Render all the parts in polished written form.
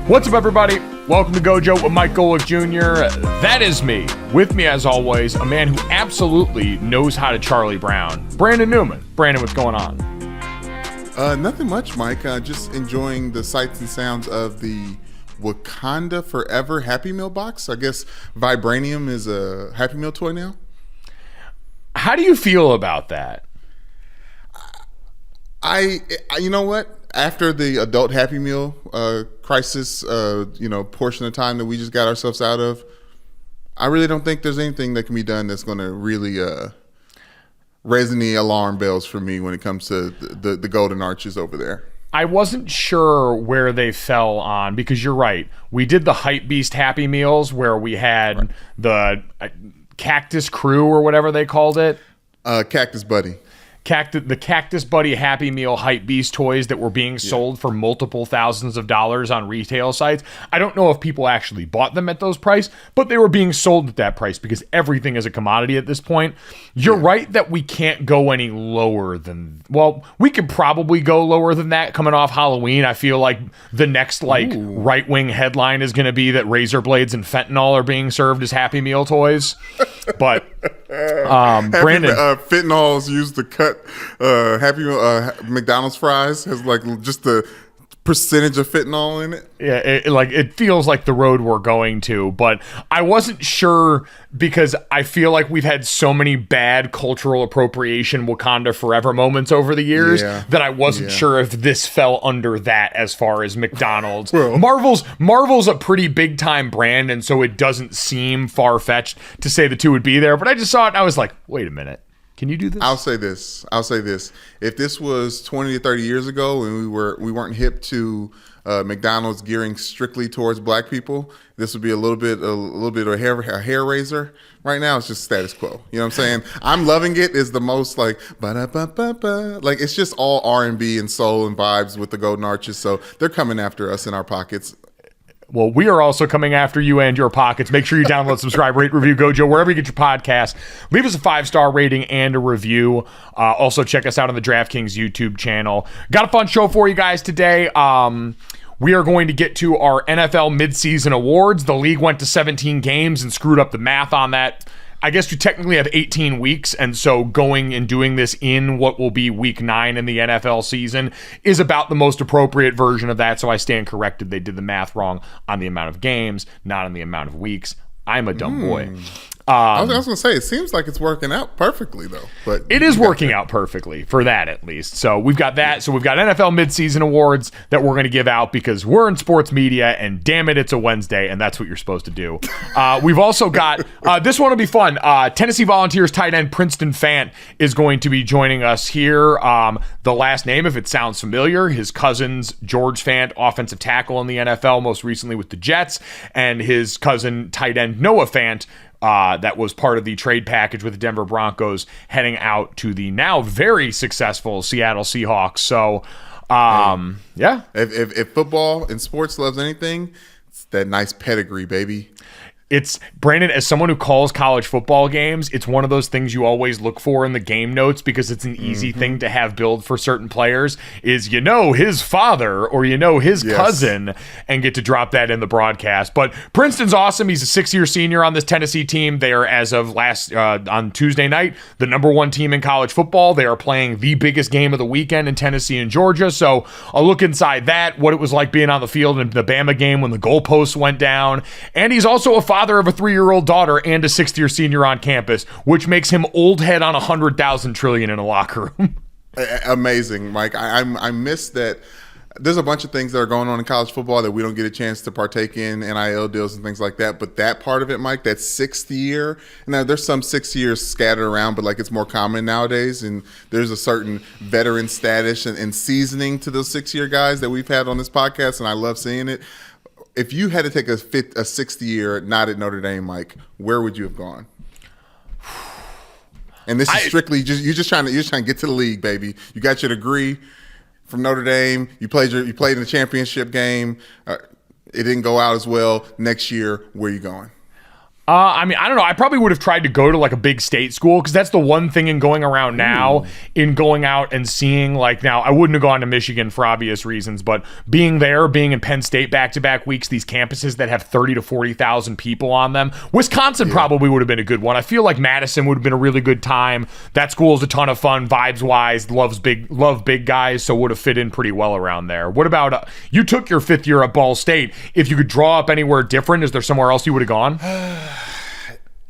What's up, everybody? Welcome to Gojo with Mike Golick Jr. That is me. With me, as always, a man who absolutely knows how to Charlie Brown, Brandon Newman. Brandon, what's going on? Nothing much, Mike. Just enjoying the sights and sounds of the Wakanda Forever Happy Meal box. I guess Vibranium is a Happy Meal toy now. How do you feel about that? You know what? After the adult Happy Meal crisis, portion of time that we just got ourselves out of, I really don't think there's anything that can be done that's going to really raise any alarm bells for me when it comes to the golden arches over there. I wasn't sure where they fell on, because you're right. We did the Hype Beast Happy Meals where we had the Cactus Crew or whatever they called it. Cactus Buddy. The Cactus Buddy Happy Meal Hype Beast toys that were being sold for multiple thousands of dollars on retail sites. I don't know if people actually bought them at those prices, but they were being sold at that price because everything is a commodity at this point. You're right that we can't go any lower than... Well, we could probably go lower than that coming off Halloween. I feel like the next right-wing headline is going to be that razor blades and fentanyl are being served as Happy Meal toys. But Brandon... fentanyl's used to cut Happy Meal, McDonald's fries has just the percentage of fentanyl in it. Yeah, it feels like the road we're going to, but I wasn't sure because I feel like we've had so many bad cultural appropriation Wakanda Forever moments over the years that I wasn't sure if this fell under that as far as McDonald's. Well, Marvel's a pretty big time brand, and so it doesn't seem far-fetched to say the two would be there, but I just saw it and I was like, wait a minute. Can you do this? I'll say this. If this was 20 to 30 years ago and we weren't hip to McDonald's gearing strictly towards black people, this would be a little bit of a hair raiser. Right now, it's just status quo. You know what I'm saying? I'm loving it. Is the most like ba-da-ba-ba-ba. Like it's just all R&B and soul and vibes with the golden arches. So they're coming after us in our pockets. Well, we are also coming after you and your pockets. Make sure you download, subscribe, rate, review Gojo, wherever you get your podcast. Leave us a 5-star rating and a review. Also, check us out on the DraftKings YouTube channel. Got a fun show for you guys today. We are going to get to our NFL midseason awards. The league went to 17 games and screwed up the math on that. I guess you technically have 18 weeks, and so going and doing this in what will be week 9 in the NFL season is about the most appropriate version of that, so I stand corrected. They did the math wrong on the amount of games, not on the amount of weeks. I'm a dumb boy. I was going to say, it seems like it's working out perfectly, though. But it is working out perfectly, for that at least. So we've got that. So we've got NFL midseason awards that we're going to give out because we're in sports media, and damn it, it's a Wednesday, and that's what you're supposed to do. We've also got, this one will be fun. Tennessee Volunteers tight end Princeton Fant is going to be joining us here. The last name, if it sounds familiar, his cousin's George Fant, offensive tackle in the NFL, most recently with the Jets, and his cousin tight end Noah Fant, that was part of the trade package with the Denver Broncos, heading out to the now very successful Seattle Seahawks. So, If football and sports loves anything, it's that nice pedigree, baby. It's, Brandon, as someone who calls college football games, it's one of those things you always look for in the game notes because it's an easy thing to have build for certain players is, his father or, his cousin, and get to drop that in the broadcast. But Princeton's awesome. He's a 6-year senior on this Tennessee team. They are, as of on Tuesday night, the number 1 team in college football. They are playing the biggest game of the weekend in Tennessee and Georgia. So I'll look inside that, what it was like being on the field in the Bama game when the goalposts went down. And he's also a father of a 3-year-old daughter and a 6th-year senior on campus, which makes him old head on 100,000 trillion in a locker room. Amazing, Mike. I miss that. There's a bunch of things that are going on in college football that we don't get a chance to partake in, NIL deals and things like that. But that part of it, Mike, that 6th year, now there's some 6 years scattered around, but it's more common nowadays. And there's a certain veteran status and seasoning to those 6-year guys that we've had on this podcast, and I love seeing it. If you had to take a 6th year not at Notre Dame, Mike, where would you have gone? And this is strictly you're just trying to get to the league, baby. You got your degree from Notre Dame. You played in the championship game. It didn't go out as well. Next year, where are you going? I mean, I don't know. I probably would have tried to go to like a big state school because that's the one thing in going around now, in going out and seeing like now, I wouldn't have gone to Michigan for obvious reasons, but being there, being in Penn State back-to-back weeks, these campuses that have 30 to 40,000 people on them. Wisconsin probably would have been a good one. I feel like Madison would have been a really good time. That school is a ton of fun, vibes-wise, love big guys, so would have fit in pretty well around there. What about, you took your 5th year at Ball State. If you could draw up anywhere different, is there somewhere else you would have gone?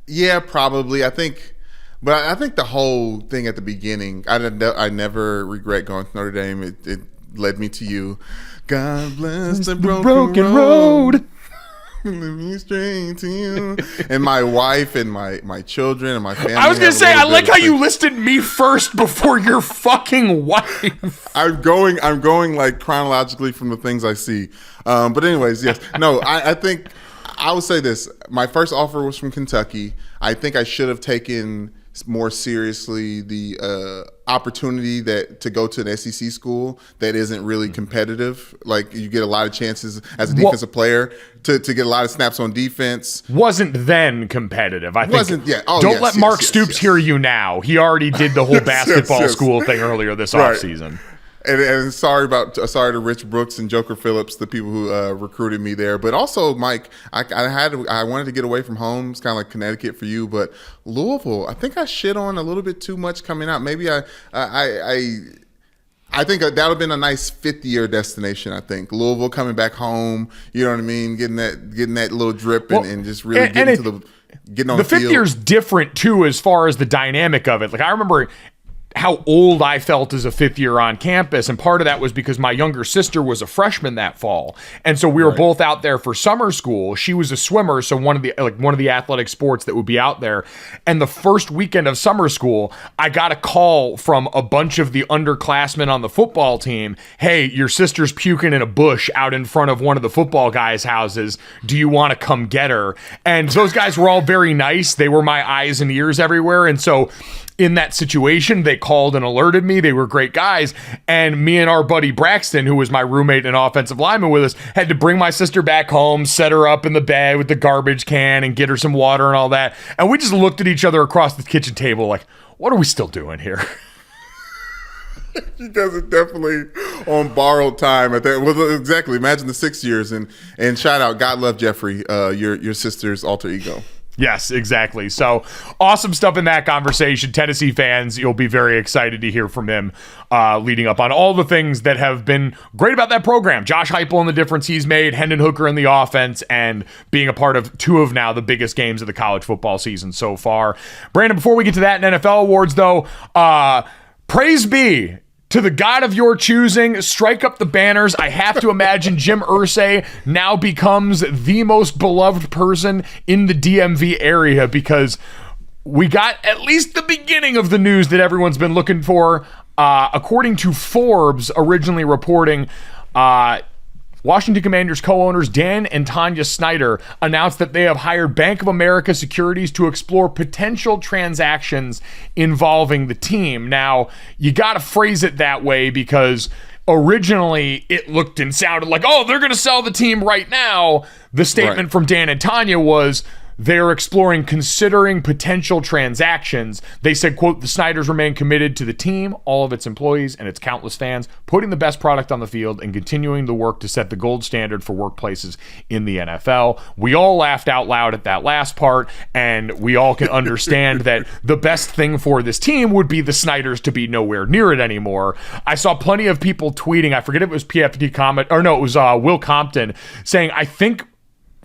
Yeah, probably. I think the whole thing at the beginning, I never regret going to Notre Dame. It led me to you. God bless the broken road. Lead me straight to you. And my wife and my children and my family. I was going to say, I like how you listed me first before your fucking wife. I'm going like chronologically from the things I see. But anyways, yes. No, I think I would say this. My first offer was from Kentucky. I think I should have taken more seriously the opportunity to go to an SEC school that isn't really competitive. Like you get a lot of chances as a defensive player to get a lot of snaps on defense. Wasn't then competitive. I think. Wasn't, yeah. Oh, don't let Mark Stoops hear you now. He already did the whole basketball school thing earlier this offseason. And sorry to Rich Brooks and Joker Phillips, the people who recruited me there. But also, Mike, I wanted to get away from home. It's kind of like Connecticut for you, but Louisville, I think I shit on a little bit too much coming out. Maybe I think that would have been a nice 5th year destination. I think Louisville coming back home, you know what I mean, getting that little drip and just really getting on the field. 5th year's different too as far as the dynamic of it. Like I remember how old I felt as a 5th year on campus. And part of that was because my younger sister was a freshman that fall. And so we were both out there for summer school. She was a swimmer, so one of the athletic sports that would be out there. And the first weekend of summer school, I got a call from a bunch of the underclassmen on the football team. Hey, your sister's puking in a bush out in front of one of the football guys' houses. Do you want to come get her? And those guys were all very nice. They were my eyes and ears everywhere. And so in that situation, they called and alerted me. They were great guys. And me and our buddy Braxton, who was my roommate and offensive lineman with us, had to bring my sister back home, set her up in the bed with the garbage can and get her some water and all that. And we just looked at each other across the kitchen table like, what are we still doing here? You guys are definitely on borrowed time at that. Well, exactly. Imagine the 6 years and shout out, God love Jeffrey, your sister's alter ego. Yes, exactly. So awesome stuff in that conversation. Tennessee fans, you'll be very excited to hear from him leading up on all the things that have been great about that program. Josh Heupel and the difference he's made, Hendon Hooker in the offense, and being a part of 2 of now the biggest games of the college football season so far. Brandon, before we get to that in NFL awards, though, praise be to the God of your choosing, strike up the banners. I have to imagine Jim Irsay now becomes the most beloved person in the DMV area because we got at least the beginning of the news that everyone's been looking for. According to Forbes, originally reporting, Washington Commanders co-owners Dan and Tanya Snyder announced that they have hired Bank of America Securities to explore potential transactions involving the team. Now, you got to phrase it that way because originally it looked and sounded like, oh, they're going to sell the team right now. The statement from Dan and Tanya was, they're considering potential transactions. They said, quote, the Snyders remain committed to the team, all of its employees, and its countless fans, putting the best product on the field and continuing the work to set the gold standard for workplaces in the NFL. We all laughed out loud at that last part, and we all can understand that the best thing for this team would be the Snyders to be nowhere near it anymore. I saw plenty of people tweeting, I forget if it was PFT comment, or no, it was Will Compton, saying, I think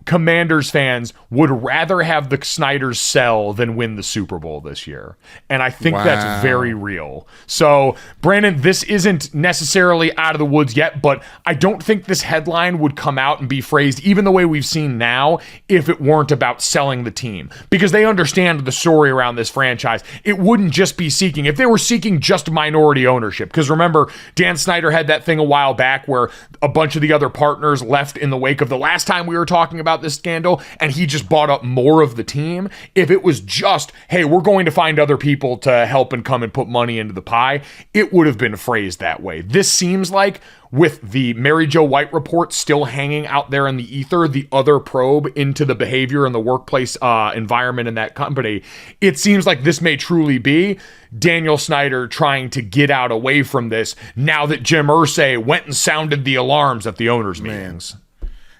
Commanders fans would rather have the Snyders sell than win the Super Bowl this year. And I think that's very real. So, Brandon, this isn't necessarily out of the woods yet, but I don't think this headline would come out and be phrased even the way we've seen now if it weren't about selling the team. Because they understand the story around this franchise. It wouldn't just be seeking, if they were seeking just minority ownership. Because remember, Dan Snyder had that thing a while back where a bunch of the other partners left in the wake of the last time we were talking about about this scandal and he just bought up more of the team. If it was just, hey, we're going to find other people to help and come and put money into the pie, it would have been phrased that way. This seems like, with the Mary Jo White report still hanging out there in the ether, the other probe into the behavior and the workplace environment in that company, it seems like this may truly be Daniel Snyder trying to get out away from this now that Jim Irsay went and sounded the alarms at the owners' meetings.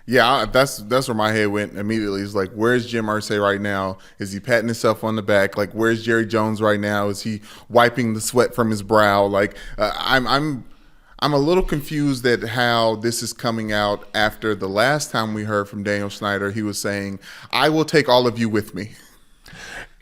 Yeah, that's where my head went immediately. It's like, where's Jim Irsay right now? Is he patting himself on the back? Like, where's Jerry Jones right now? Is he wiping the sweat from his brow? Like, I'm a little confused at how this is coming out after the last time we heard from Daniel Snyder. He was saying, I will take all of you with me.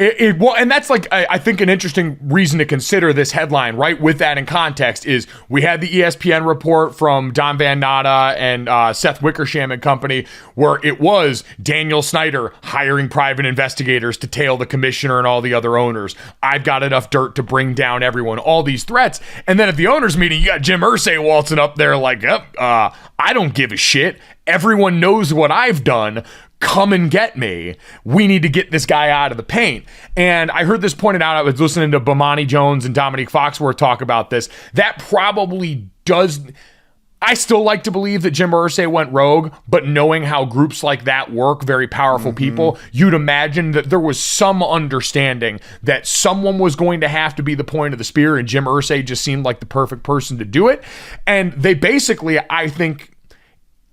Well, and that's like, I think, an interesting reason to consider this headline, right? With that in context is we had the ESPN report from Don Van Natta and Seth Wickersham and company, where it was Daniel Snyder hiring private investigators to tail the commissioner and all the other owners. I've got enough dirt to bring down everyone, all these threats. And then at the owners meeting, you got Jim Irsay waltzing up there like, I don't give a shit. Everyone knows what I've done. Come and get me. We need to get this guy out of the paint. And I heard this pointed out. I was listening to Bomani Jones and Dominique Foxworth talk about this. That probably does. I still like to believe that Jim Irsay went rogue, but knowing how groups like that work, very powerful people, you'd imagine that there was some understanding that someone was going to have to be the point of the spear, and Jim Irsay just seemed like the perfect person to do it. And they basically, I think,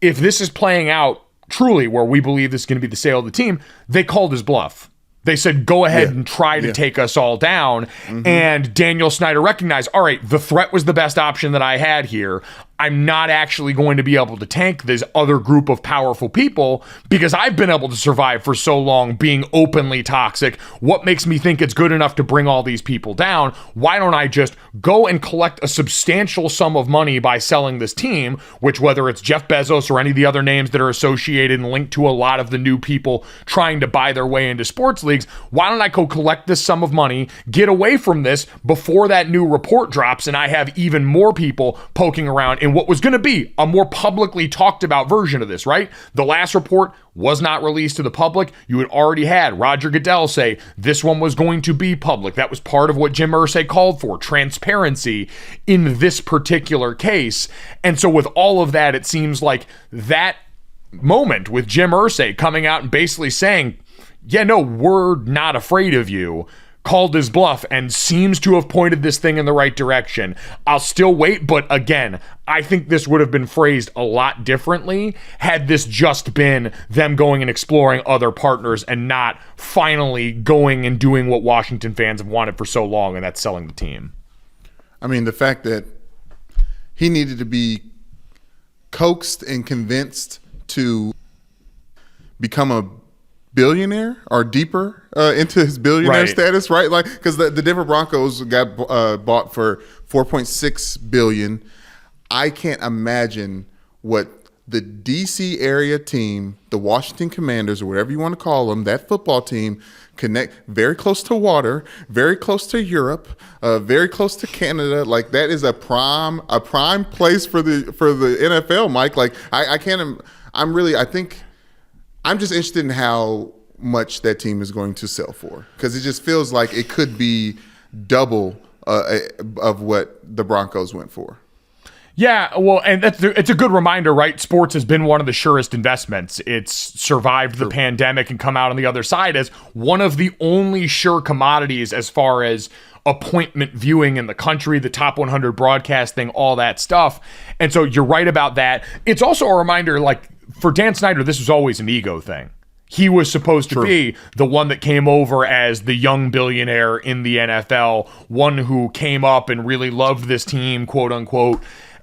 if this is playing out truly where we believe this is going to be the sale of the team, they called his bluff. They said, go ahead and try to take us all down. And Daniel Snyder recognized, all right, the threat was the best option that I had here. I'm not actually going to be able to tank this other group of powerful people because I've been able to survive for so long being openly toxic. What makes me think it's good enough to bring all these people down? Why don't I just go and collect a substantial sum of money by selling this team, which, whether it's Jeff Bezos or any of the other names that are associated and linked to a lot of the new people trying to buy their way into sports leagues, why don't I go collect this sum of money, get away from this before that new report drops and I have even more people poking around in what was going to be a more publicly talked about version of this, right? The last report was not released to the public. You had already had Roger Goodell say this one was going to be public. That was part of what Jim Irsay called for, transparency in this particular case. And so with all of that, it seems like that moment with Jim Irsay coming out and basically saying, yeah, no, we're not afraid of you, called his bluff and seems to have pointed this thing in the right direction. I'll still wait, but again, I think this would have been phrased a lot differently had this just been them going and exploring other partners and not finally going and doing what Washington fans have wanted for so long, and that's selling the team. I mean, the fact that he needed to be coaxed and convinced to become a billionaire or deeper into his billionaire status, right? Like, because the Denver Broncos got bought for $4.6 billion. I can't imagine what the DC area team, the Washington Commanders, or whatever you want to call them, that football team, connect very close to water, very close to Europe, very close to Canada. Like, that is a prime place for the NFL, Mike. Like, I can't. I think. I'm just interested in how much that team is going to sell for, because it just feels like it could be double of what the Broncos went for. Yeah, well, and it's a good reminder, right? Sports has been one of the surest investments. It's survived the pandemic and come out on the other side as one of the only sure commodities as far as appointment viewing in the country, the top 100 broadcasting, all that stuff. And so you're right about that. It's also a reminder, like, for Dan Snyder, this was always an ego thing. He was supposed to be the one that came over as the young billionaire in the NFL, one who came up and really loved this team, quote unquote.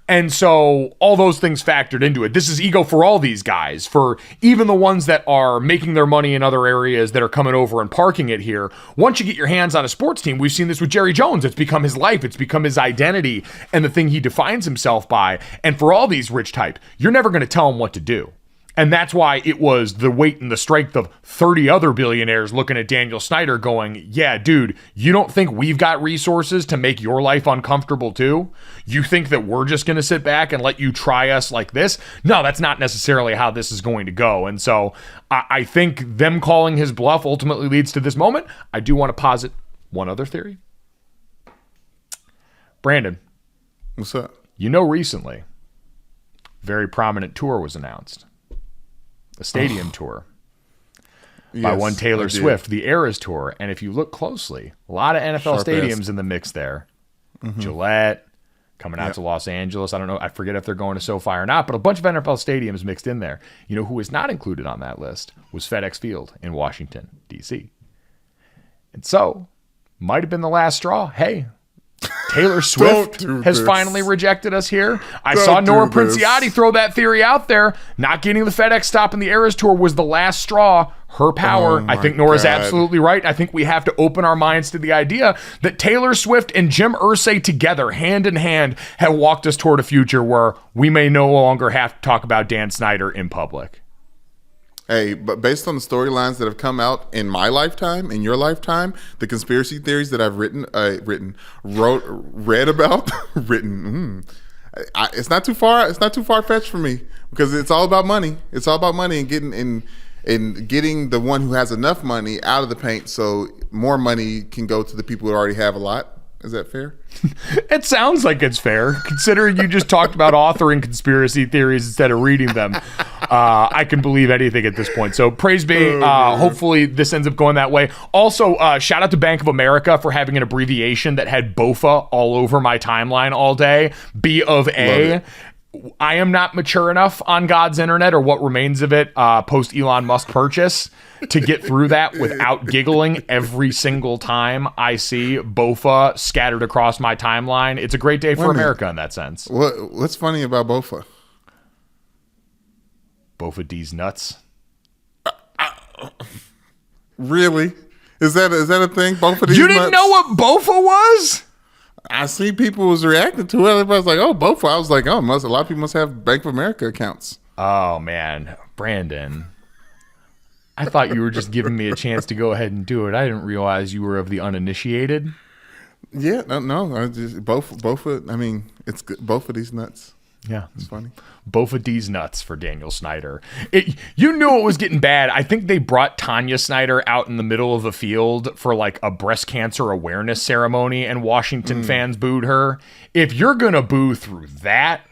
And so all those things factored into it. This is ego for all these guys, for even the ones that are making their money in other areas that are coming over and parking it here. Once you get your hands on a sports team, we've seen this with Jerry Jones. It's become his life. It's become his identity and the thing he defines himself by. And for all these rich type, you're never going to tell him what to do. And that's why it was the weight and the strength of 30 other billionaires looking at Daniel Snyder going, yeah, dude, you don't think we've got resources to make your life uncomfortable too? You think that we're just going to sit back and let you try us like this? No, that's not necessarily how this is going to go. And so I think them calling his bluff ultimately leads to this moment. I do want to posit one other theory. Brandon. What's up? Recently, very prominent tour was announced. A stadium tour by one Taylor Swift, the Eras Tour. And if you look closely, a lot of NFL stadiums in the mix there. Gillette, coming out to Los Angeles. I don't know. I forget if they're going to SoFi or not, but a bunch of NFL stadiums mixed in there. You know who was not included on that list was FedEx Field in Washington, D.C. And so, might have been the last straw. Hey, Taylor Swift has finally rejected us here. I saw Nora Princiotti throw that theory out there. Not getting the FedEx stop in the Eras Tour was the last straw. Her power. I think Nora's absolutely right. I think we have to open our minds to the idea that Taylor Swift and Jim Irsay together, hand in hand, have walked us toward a future where we may no longer have to talk about Dan Snyder in public. Hey, but based on the storylines that have come out in my lifetime, in your lifetime, the conspiracy theories that I've read about, it's not too far. It's not too far fetched for me because it's all about money. It's all about money and getting the one who has enough money out of the paint, so more money can go to the people who already have a lot. Is that fair? It sounds like it's fair, considering you just talked about authoring conspiracy theories instead of reading them. I can believe anything at this point. So praise be. Hopefully this ends up going that way. Also, shout out to Bank of America for having an abbreviation that had BOFA all over my timeline all day. B of A. I am not mature enough on God's internet or what remains of it post Elon Musk purchase to get through that without giggling every single time I see BOFA scattered across my timeline. It's a great day for America in that sense. What's funny about BOFA? BOFA D's nuts. Really? Is that a thing? BOFA D's You didn't nuts? know what BOFA was? I see people was reacting to it. Everybody's like, "Oh, BOFA." I was like, "Oh, a lot of people must have Bank of America accounts." Oh man, Brandon. I thought you were just giving me a chance to go ahead and do it. I didn't realize you were of the uninitiated. Yeah, no. I just BOFA. I mean, it's good. BOFA D's nuts. Yeah, it's funny. BOFA D's nuts for Daniel Snyder. You knew it was getting bad. I think they brought Tanya Snyder out in the middle of a field for like a breast cancer awareness ceremony, and Washington fans booed her. If you're gonna boo through that,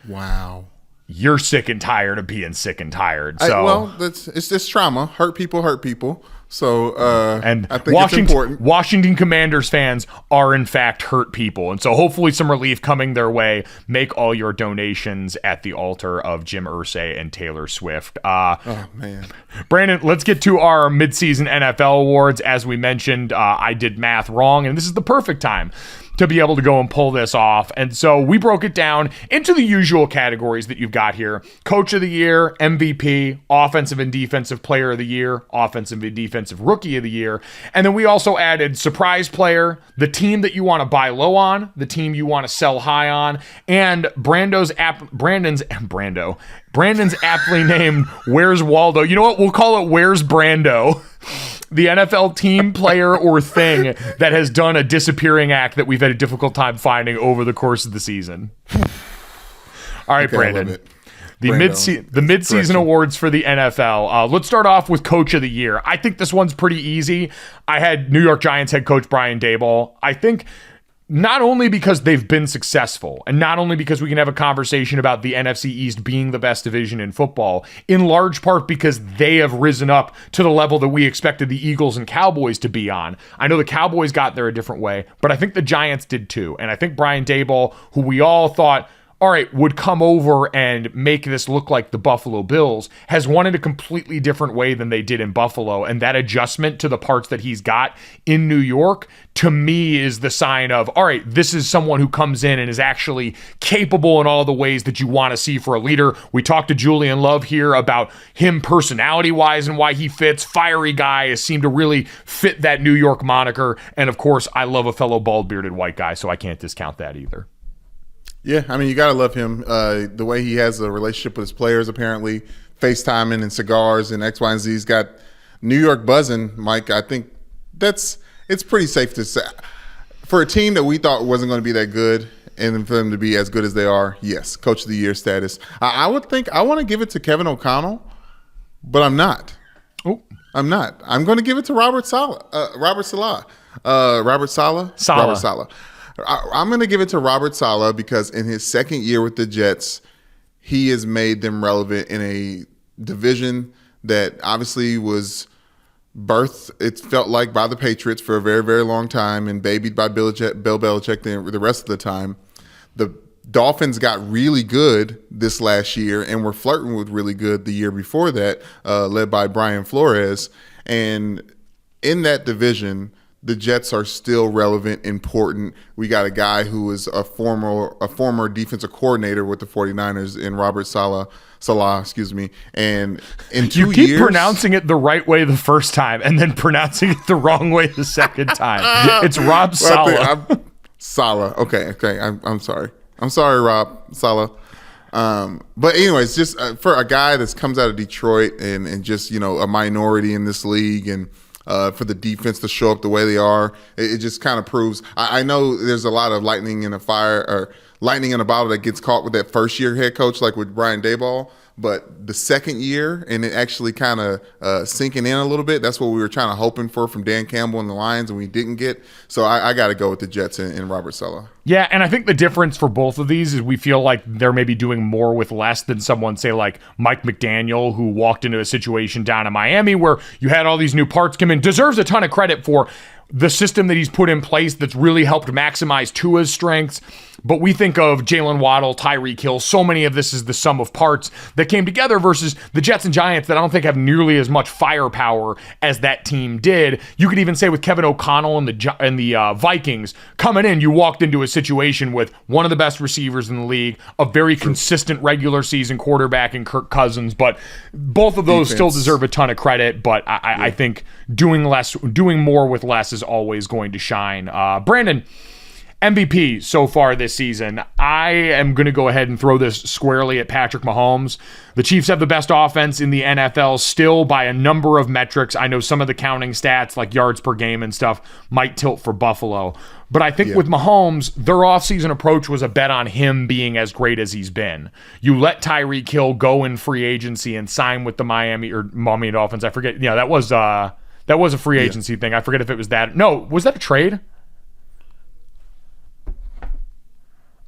wow, you're sick and tired of being sick and tired. So it's just trauma. Hurt people. So and I think it's important. Washington Commanders fans are in fact hurt people, and so hopefully some relief coming their way. Make all your donations at the altar of Jim Irsay and Taylor Swift. Oh man, Brandon, let's get to our midseason NFL awards. As we mentioned, I did math wrong, and this is the perfect time to be able to go and pull this off. And so we broke it down into the usual categories that you've got here. Coach of the Year, MVP, Offensive and Defensive Player of the Year, Offensive and Defensive Rookie of the Year. And then we also added Surprise Player, the team that you want to buy low on, the team you want to sell high on, and Brandon's aptly named Where's Waldo. You know what? We'll call it Where's Brando. The NFL team, player, or thing that has done a disappearing act that we've had a difficult time finding over the course of the season. All right, Brandon. The midseason awards for the NFL. Let's start off with Coach of the Year. I think this one's pretty easy. I had New York Giants head coach Brian Daboll. I think not only because they've been successful, and not only because we can have a conversation about the NFC East being the best division in football, in large part because they have risen up to the level that we expected the Eagles and Cowboys to be on. I know the Cowboys got there a different way, but I think the Giants did too. And I think Brian Daboll, who we all thought, all right, would come over and make this look like the Buffalo Bills, has won in a completely different way than they did in Buffalo. And that adjustment to the parts that he's got in New York, to me, is the sign of, all right, this is someone who comes in and is actually capable in all the ways that you want to see for a leader. We talked to Julian Love here about him personality-wise and why he fits. Fiery guy has seemed to really fit that New York moniker. And of course, I love a fellow bald-bearded white guy, so I can't discount that either. Yeah, I mean, you got to love him. The way he has a relationship with his players, apparently, FaceTiming and cigars and X, Y, and Z. He's got New York buzzing, Mike. I think it's pretty safe to say. For a team that we thought wasn't going to be that good, and for them to be as good as they are, yes, Coach of the Year status. I would think I want to give it to Kevin O'Connell, but I'm not. Oh, I'm not. I'm going to give it to Robert Saleh. Robert Saleh. I'm going to give it to Robert Saleh because in his second year with the Jets, he has made them relevant in a division that obviously was birthed, it felt like, by the Patriots for a very, very long time and babied by Bill Belichick the rest of the time. The Dolphins got really good this last year and were flirting with really good the year before that, led by Brian Flores. And in that division, the Jets are still relevant, important. We got a guy who was a former defensive coordinator with the 49ers in Robert Saleh, and in 2 years... You keep pronouncing it the right way the first time and then pronouncing it the wrong way the second time. It's Rob Saleh. Saleh. Okay. I'm sorry. I'm sorry, Rob Saleh. But anyways, just for a guy that comes out of Detroit and just, a minority in this league and for the defense to show up the way they are, it just kind of proves. I know there's a lot of lightning in a bottle that gets caught with that first year head coach, like with Brian Daboll. But the second year, and it actually kind of sinking in a little bit, that's what we were trying to hoping for from Dan Campbell and the Lions, and we didn't get. So I got to go with the Jets and Robert Saleh. Yeah, and I think the difference for both of these is we feel like they're maybe doing more with less than someone, say, like Mike McDaniel, who walked into a situation down in Miami where you had all these new parts come in, deserves a ton of credit for the system that he's put in place that's really helped maximize Tua's strengths. But we think of Jalen Waddle, Tyreek Hill, so many of this is the sum of parts that came together versus the Jets and Giants that I don't think have nearly as much firepower as that team did. You could even say with Kevin O'Connell and the Vikings coming in, you walked into a situation with one of the best receivers in the league, a very consistent regular season quarterback in Kirk Cousins, but both of those still deserve a ton of credit. But I think doing more with less is always going to shine. Brandon, MVP so far this season. I am going to go ahead and throw this squarely at Patrick Mahomes. The Chiefs have the best offense in the NFL still by a number of metrics. I know some of the counting stats like yards per game and stuff might tilt for Buffalo. But I think with Mahomes, their offseason approach was a bet on him being as great as he's been. You let Tyreek Hill go in free agency and sign with the Miami Dolphins. I forget. Yeah, that was a free agency thing. I forget if it was that. No, was that a trade?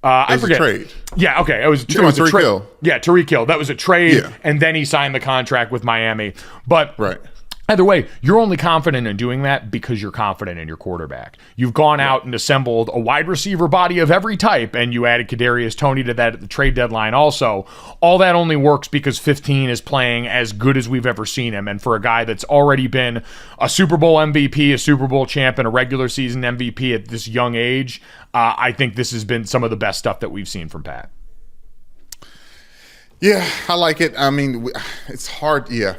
I forget. A trade. Yeah, okay. It was a trade. Yeah, Tyreek Hill. That was a trade, and then he signed the contract with Miami. But either way, you're only confident in doing that because you're confident in your quarterback. You've gone out and assembled a wide receiver body of every type, and you added Kadarius Toney to that at the trade deadline also. All that only works because 15 is playing as good as we've ever seen him. And for a guy that's already been a Super Bowl MVP, a Super Bowl champ, and a regular season MVP at this young age, I think this has been some of the best stuff that we've seen from Pat. Yeah, I like it. I mean, it's hard. Yeah.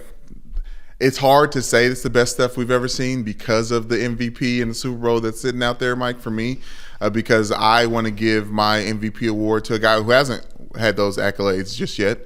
It's hard to say it's the best stuff we've ever seen because of the MVP and the Super Bowl that's sitting out there, Mike, for me, because I want to give my MVP award to a guy who hasn't had those accolades just yet,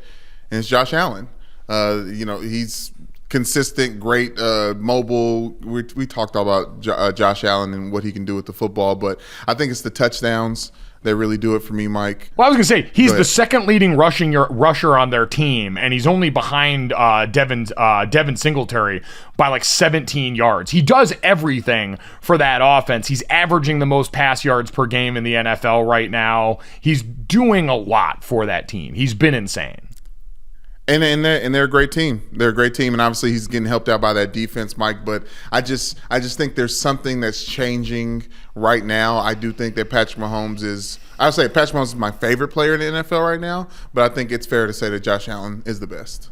and it's Josh Allen. He's consistent, great, mobile. We talked all about Josh Allen and what he can do with the football, but I think it's the touchdowns that really do it for me, Mike. Well, I was going to say, he's the second leading rusher on their team, and he's only behind Devin Singletary by like 17 yards. He does everything for that offense. He's averaging the most pass yards per game in the NFL right now. He's doing a lot for that team. He's been insane. And they're a great team. They're a great team, and obviously he's getting helped out by that defense, Mike. But I just think there's something that's changing right now. I do think that Patrick Mahomes is my favorite player in the NFL right now, but I think it's fair to say that Josh Allen is the best.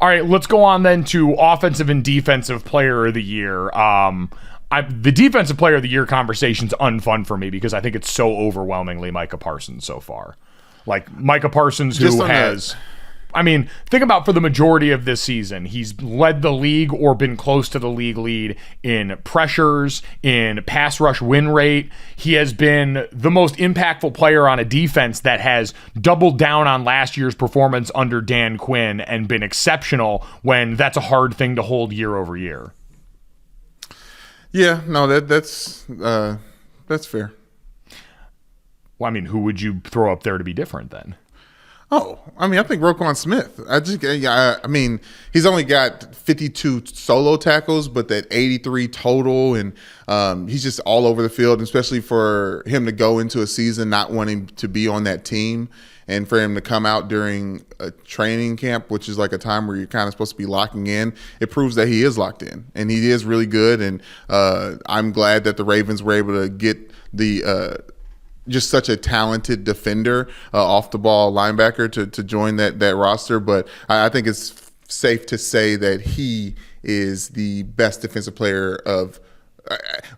All right, let's go on then to offensive and defensive player of the year. The defensive player of the year conversation's unfun for me because I think it's so overwhelmingly Micah Parsons so far. Like Micah Parsons, who has I mean, think about for the majority of this season, he's led the league or been close to the league lead in pressures, in pass rush win rate. He has been the most impactful player on a defense that has doubled down on last year's performance under Dan Quinn and been exceptional when that's a hard thing to hold year over year. Yeah, no, that's fair. Well, I mean, who would you throw up there to be different then? Oh, I mean, I think Roquan Smith. I mean, he's only got 52 solo tackles, but that 83 total, and he's just all over the field, especially for him to go into a season not wanting to be on that team, and for him to come out during a training camp, which is like a time where you're kind of supposed to be locking in. It proves that he is locked in, and he is really good. And I'm glad that the Ravens were able to get the just such a talented defender, off the ball linebacker to join that roster. But I think it's safe to say that he is the best defensive player of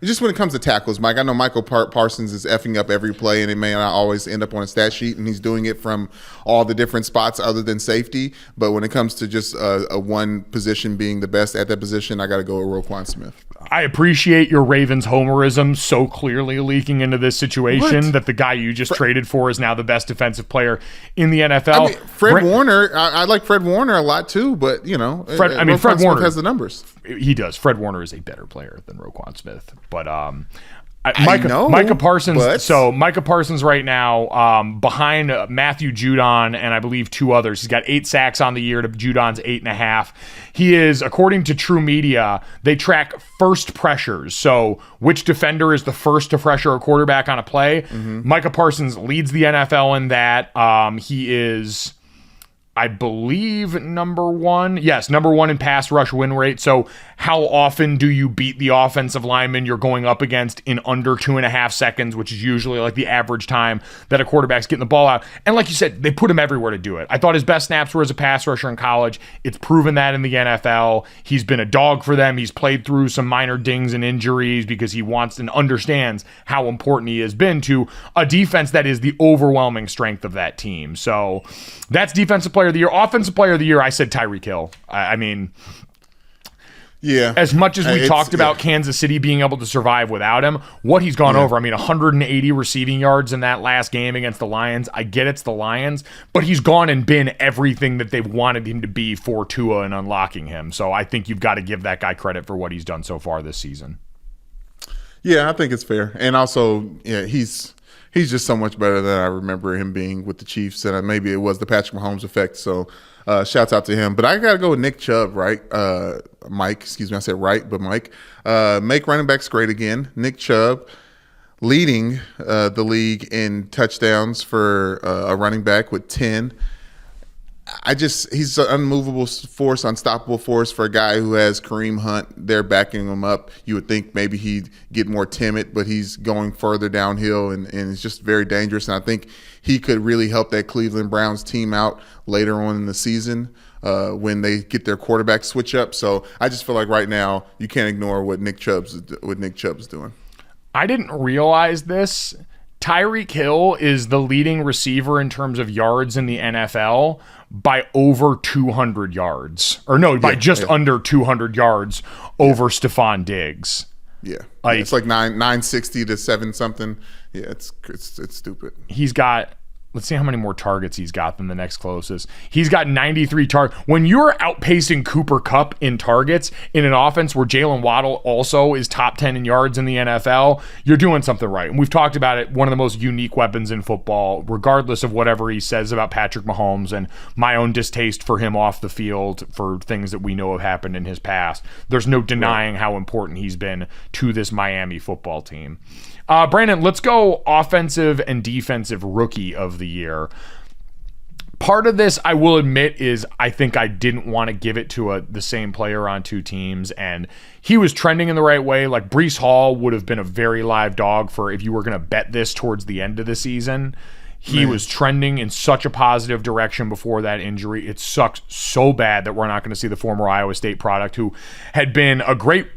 just when it comes to tackles, Mike. I know Michael Parsons is effing up every play, and it may not always end up on a stat sheet, and he's doing it from all the different spots other than safety. But when it comes to just a one position being the best at that position, I got to go with Roquan Smith. I appreciate your Ravens homerism so clearly leaking into this situation that the guy you just traded for is now the best defensive player in the NFL. I mean, Fred Warner, I like Fred Warner a lot too, but Fred Warner Smith has the numbers. He does. Fred Warner is a better player than Roquan Smith, but Micah Parsons. But... So Micah Parsons right now behind Matthew Judon and I believe two others. He's got 8 sacks on the year to Judon's 8.5. He is, according to True Media, they track first pressures. So which defender is the first to pressure a quarterback on a play? Mm-hmm. Micah Parsons leads the NFL in that. He is, I believe, number one. Yes, number one in pass rush win rate. So how often do you beat the offensive lineman you're going up against in under 2.5 seconds, which is usually like the average time that a quarterback's getting the ball out? And like you said, they put him everywhere to do it. I thought his best snaps were as a pass rusher in college. It's proven that in the NFL. He's been a dog for them. He's played through some minor dings and injuries because he wants and understands how important he has been to a defense that is the overwhelming strength of that team. So that's defensive player of the year. Offensive player of the year, I said Tyreek Hill. I mean... Yeah. As much as we talked about Kansas City being able to survive without him, what he's gone over. I mean, 180 receiving yards in that last game against the Lions. I get it's the Lions, but he's gone and been everything that they've wanted him to be for Tua and unlocking him. So I think you've got to give that guy credit for what he's done so far this season. Yeah, I think it's fair. And also, he's just so much better than I remember him being with the Chiefs, and maybe it was the Patrick Mahomes effect. So shouts out to him. But I got to go with Nick Chubb, right? Mike, excuse me, I said right, but Mike. Make running backs great again. Nick Chubb leading the league in touchdowns for a running back with 10. He's an unmovable force, unstoppable force for a guy who has Kareem Hunt there backing him up. You would think maybe he'd get more timid, but he's going further downhill and it's just very dangerous. And I think he could really help that Cleveland Browns team out later on in the season when they get their quarterback switch up. So I just feel like right now you can't ignore what Nick Chubb's doing. I didn't realize this. Tyreek Hill is the leading receiver in terms of yards in the NFL by over 200 yards. Or no, by under 200 yards over Stephon Diggs. Yeah. It's like 960 to 7 something. Yeah, it's stupid. He's got... Let's see how many more targets he's got than the next closest. He's got 93 targets. When you're outpacing Cooper Kupp in targets in an offense where Jalen Waddle also is top 10 in yards in the NFL, you're doing something right. And we've talked about it, one of the most unique weapons in football, regardless of whatever he says about Patrick Mahomes and my own distaste for him off the field for things that we know have happened in his past. There's no denying how important he's been to this Miami football team. Brandon, let's go offensive and defensive rookie of the year. Part of this, I will admit, is I think I didn't want to give it to the same player on two teams, and he was trending in the right way. Like Breece Hall would have been a very live dog for if you were going to bet this towards the end of the season. He was trending in such a positive direction before that injury. It sucks so bad that we're not going to see the former Iowa State product who had been a great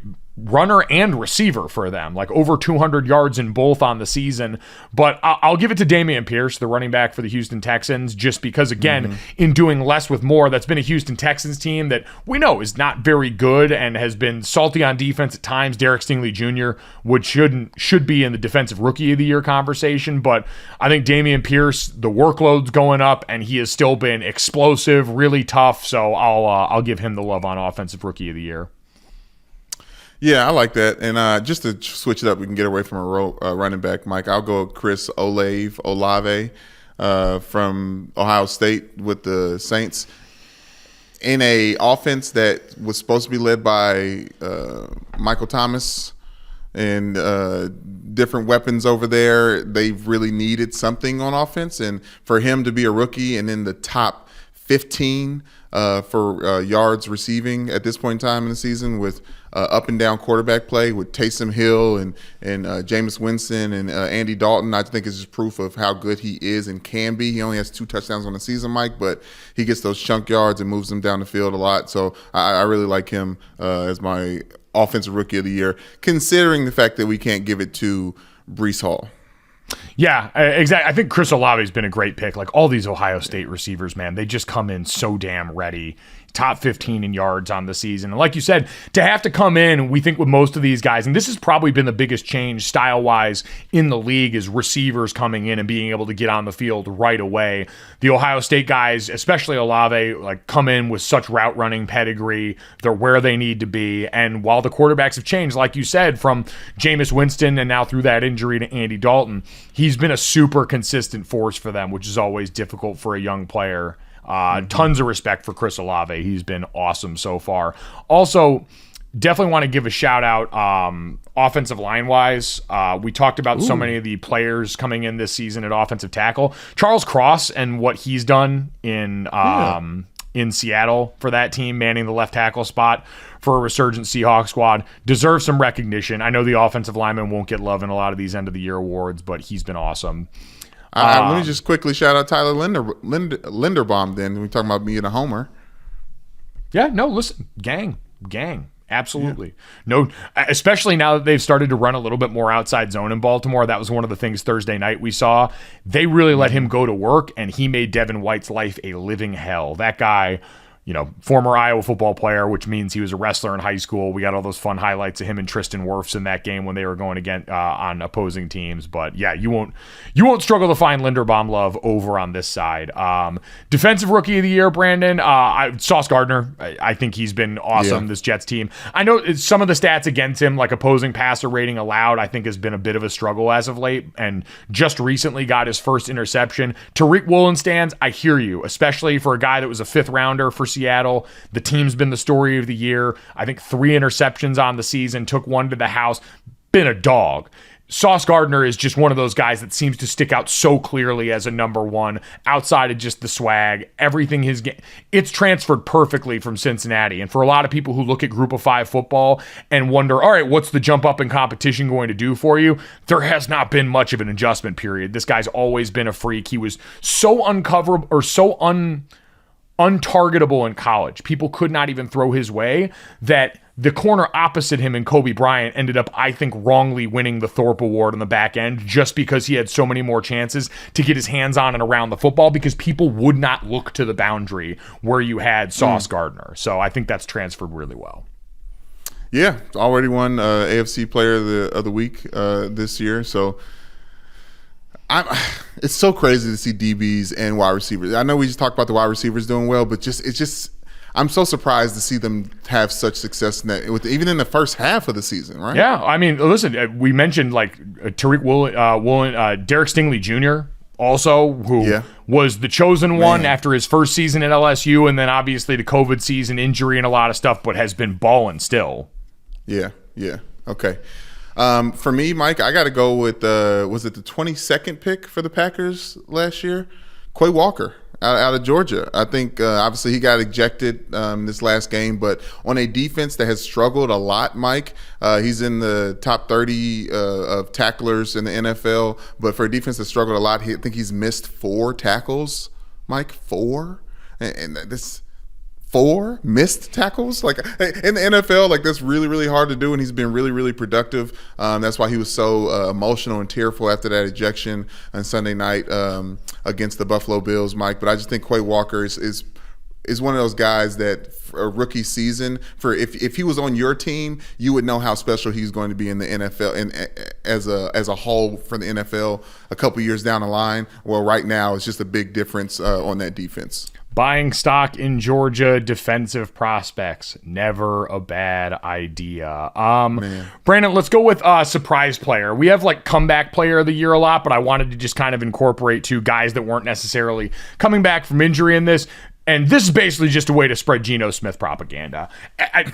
runner and receiver for them, like over 200 yards in both on the season. But I'll give it to Dameon Pierce, the running back for the Houston Texans, just because, again, in doing less with more, that's been a Houston Texans team that we know is not very good and has been salty on defense at times. Derek Stingley Jr. should be in the Defensive Rookie of the Year conversation, but I think Dameon Pierce, the workload's going up, and he has still been explosive, really tough, so I'll give him the love on Offensive Rookie of the Year. Yeah, I like that. And just to switch it up, we can get away from a running back, Mike. I'll go Chris Olave from Ohio State with the Saints. In a offense that was supposed to be led by Michael Thomas and different weapons over there, they've really needed something on offense. And for him to be a rookie and in the top 15 for yards receiving at this point in time in the season with up and down quarterback play with Taysom Hill and Jameis Winston and Andy Dalton, I think is just proof of how good he is and can be. He only has 2 touchdowns on the season, Mike, but he gets those chunk yards and moves them down the field a lot. So I really like him as my Offensive Rookie of the Year, considering the fact that we can't give it to Breece Hall. Yeah, exactly. I think Chris Olave's been a great pick. Like all these Ohio State receivers, man, they just come in so damn ready. Top 15 in yards on the season. And like you said, to have to come in, we think with most of these guys, and this has probably been the biggest change style-wise in the league, is receivers coming in and being able to get on the field right away. The Ohio State guys, especially Olave, like come in with such route running pedigree. They're where they need to be. And while the quarterbacks have changed, like you said, from Jameis Winston and now through that injury to Andy Dalton, he's been a super consistent force for them, which is always difficult for a young player. Tons of respect for Chris Olave. He's been awesome so far. Also, definitely want to give a shout out offensive line wise. We talked about so many of the players coming in this season at offensive tackle. Charles Cross and what he's done in Seattle for that team, manning the left tackle spot for a resurgent Seahawks squad, deserves some recognition. I know the offensive lineman won't get love in a lot of these end of the year awards, but he's been awesome. Let me just quickly shout out Tyler Linderbaum then. We're talking about being a homer. Yeah, no, listen, gang, absolutely. Yeah. No, especially now that they've started to run a little bit more outside zone in Baltimore. That was one of the things Thursday night we saw. They really let him go to work, and he made Devin White's life a living hell. That guy, former Iowa football player, which means he was a wrestler in high school. We got all those fun highlights of him and Tristan Wirfs in that game when they were going again on opposing teams. But yeah, you won't struggle to find Linderbaum love over on this side. Defensive Rookie of the Year, Brandon, Sauce Gardner. I think he's been awesome. This Jets team. I know some of the stats against him, like opposing passer rating allowed, I think has been a bit of a struggle as of late, and just recently got his first interception. Tariq Woolen stands. I hear you, especially for a guy that was a 5th rounder for Seattle. The team's been the story of the year. I think 3 interceptions on the season, took 1 to the house, been a dog. Sauce Gardner is just one of those guys that seems to stick out so clearly as a number 1 outside of just the swag. Everything it's transferred perfectly from Cincinnati. And for a lot of people who look at Group of 5 football and wonder, all right, what's the jump up in competition going to do for you? There has not been much of an adjustment period. This guy's always been a freak. He was so uncoverable or so untargetable in college. People could not even throw his way that the corner opposite him in Kobe Bryant ended up, I think, wrongly winning the Thorpe Award on the back end just because he had so many more chances to get his hands on and around the football because people would not look to the boundary where you had Sauce Gardner. So I think that's transferred really well. Yeah, already won AFC Player of the Week this year. So it's so crazy to see DBs and wide receivers. I know we just talked about the wide receivers doing well, but I'm so surprised to see them have such success even in the first half of the season, right? Yeah, I mean, listen, we mentioned like Tariq Woolen, Derek Stingley Jr. also, who was the chosen one after his first season at LSU, and then obviously the COVID season, injury, and a lot of stuff, but has been balling still. Yeah, okay. For me, Mike, I got to go with was it the 22nd pick for the Packers last year? Quay Walker out of Georgia. I think obviously he got ejected this last game, but on a defense that has struggled a lot, Mike, he's in the top 30 of tacklers in the NFL. But for a defense that struggled a lot, I think he's missed 4 tackles, Mike, 4, and this 4 missed tackles. Like in the NFL, like that's really, really hard to do, and he's been really, really productive. That's why he was so emotional and tearful after that ejection on Sunday night against the Buffalo Bills, Mike. But I just think Quay Walker is one of those guys that for a rookie season, for if he was on your team, you would know how special he's going to be in the NFL and as a whole for the NFL a couple years down the line. Well, right now it's just a big difference on that defense. Buying stock in Georgia defensive prospects, never a bad idea. Brandon, let's go with surprise player. We have like comeback player of the year a lot, but I wanted to just kind of incorporate 2 guys that weren't necessarily coming back from injury in this. And this is basically just a way to spread Geno Smith propaganda. I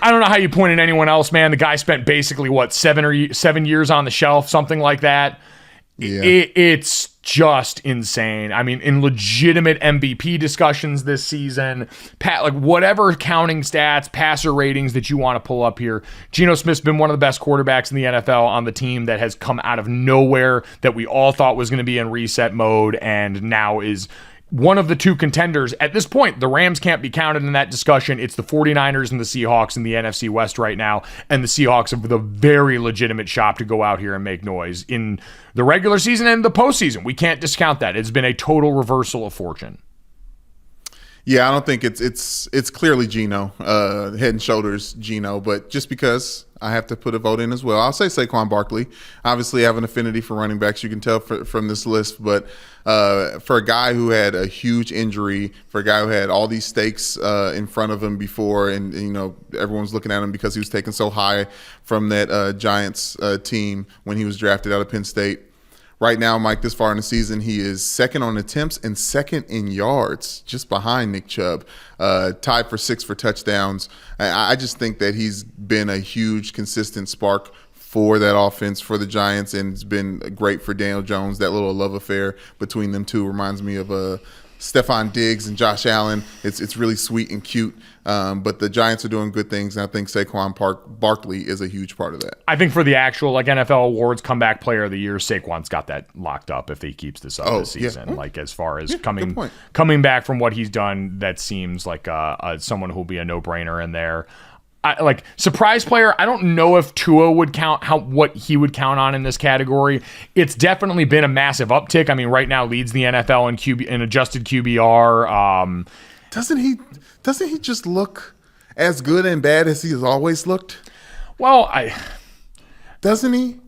don't know how you point at anyone else, man. The guy spent basically, 7 years on the shelf, something like that. Yeah. It's just insane. I mean, in legitimate MVP discussions this season, like whatever counting stats, passer ratings that you want to pull up here, Geno Smith's been one of the best quarterbacks in the NFL on the team that has come out of nowhere that we all thought was going to be in reset mode and now is one of the 2 contenders. At this point, the Rams can't be counted in that discussion. It's the 49ers and the Seahawks in the NFC West right now, and the Seahawks have the very legitimate shot to go out here and make noise in the regular season and the postseason. We can't discount that. It's been a total reversal of fortune. Yeah, I don't think it's clearly Geno, head and shoulders Geno, but just because I have to put a vote in as well, I'll say Saquon Barkley. Obviously, I have an affinity for running backs. You can tell from this list, but for a guy who had a huge injury, for a guy who had all these stakes in front of him before, and you know everyone's looking at him because he was taken so high from that Giants team when he was drafted out of Penn State. Right now, Mike, this far in the season, he is second on attempts and second in yards, just behind Nick Chubb, tied for 6th for touchdowns. I just think that he's been a huge, consistent spark for that offense for the Giants, and it's been great for Daniel Jones. That little love affair between them 2 reminds me of Stephon Diggs and Josh Allen. It's really sweet and cute. But the Giants are doing good things, and I think Saquon Barkley is a huge part of that. I think for the actual like NFL awards, comeback player of the year, Saquon's got that locked up if he keeps this up this season. Yeah. Like as far as coming back from what he's done, that seems like someone who'll be a no-brainer in there. Like surprise player, I don't know if Tua would count what he would count on in this category. It's definitely been a massive uptick. I mean, right now leads the NFL in adjusted QBR. Doesn't he just look as good and bad as he has always looked? Well, doesn't he?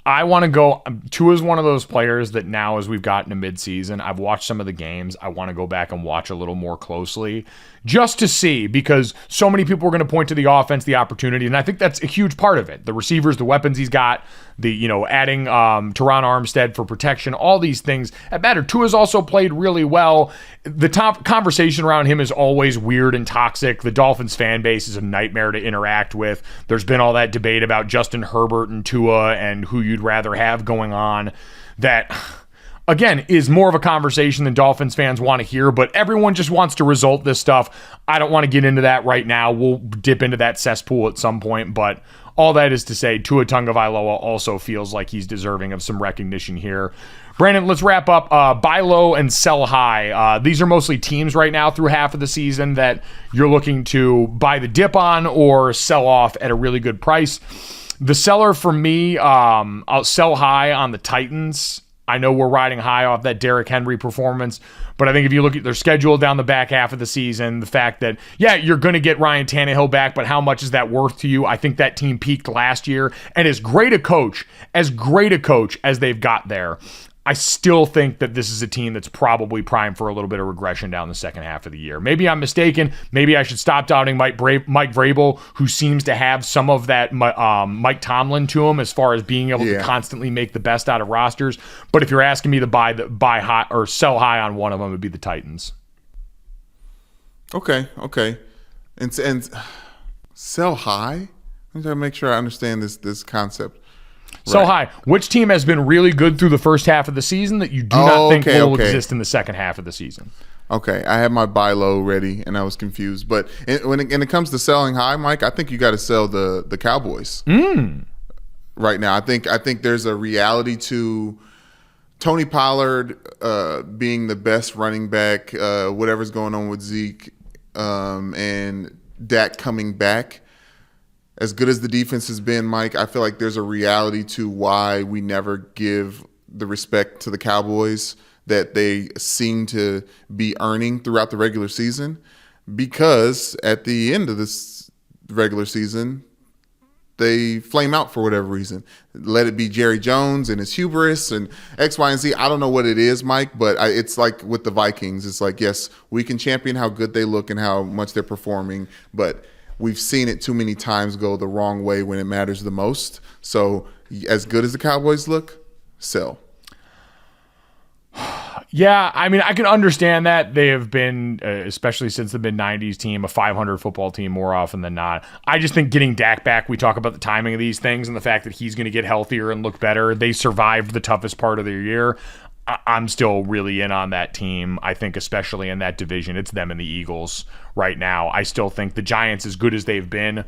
I want to go. Tua's one of those players that now, as we've gotten to midseason, I've watched some of the games. I want to go back and watch a little more closely just to see, because so many people are going to point to the offense, the opportunity, and I think that's a huge part of it. The receivers, the weapons he's got, adding Teron Armstead for protection, all these things that matter. Tua's also played really well. The top conversation around him is always weird and toxic. The Dolphins fan base is a nightmare to interact with. There's been all that debate about Justin Herbert and Tua and who you'd rather have going on. That, again, is more of a conversation than Dolphins fans want to hear, but everyone just wants to result this stuff. I don't want to get into that right now. We'll dip into that cesspool at some point, but all that is to say, Tua Tagovailoa also feels like he's deserving of some recognition here. Brandon, let's wrap up. Buy low and sell high. These are mostly teams right now through half of the season that you're looking to buy the dip on or sell off at a really good price. The seller for me, I'll sell high on the Titans. I know we're riding high off that Derrick Henry performance, but I think if you look at their schedule down the back half of the season, the fact that, yeah, you're going to get Ryan Tannehill back, but how much is that worth to you? I think that team peaked last year, and as great a coach as they've got there, I still think that this is a team that's probably primed for a little bit of regression down the second half of the year. Maybe I'm mistaken. Maybe I should stop doubting Mike Vrabel, who seems to have some of that Mike Tomlin to him as far as being able to constantly make the best out of rosters. But if you're asking me to buy high or sell high on one of them, it would be the Titans. Okay. And sell high? I'm trying to make sure I understand this concept. So high. Which team has been really good through the first half of the season that you do not think will exist in the second half of the season? Okay, I had my buy low ready and I was confused. But when it comes to selling high, Mike, I think you got to sell the Cowboys right now. I think there's a reality to Tony Pollard being the best running back, whatever's going on with Zeke, and Dak coming back, as good as the defense has been, Mike, I feel like there's a reality to why we never give the respect to the Cowboys that they seem to be earning throughout the regular season, because at the end of this regular season, they flame out for whatever reason. Let it be Jerry Jones and his hubris and X, Y, and Z. I don't know what it is, Mike, but it's like with the Vikings. It's like, yes, we can champion how good they look and how much they're performing, but we've seen it too many times go the wrong way when it matters the most. So as good as the Cowboys look, sell. Yeah, I mean, I can understand that. They have been, especially since the mid-'90s team, a 500 football team more often than not. I just think getting Dak back, we talk about the timing of these things and the fact that he's going to get healthier and look better. They survived the toughest part of their year. I'm still really in on that team. I think especially in that division, it's them and the Eagles right now. I still think the Giants, as good as they've been,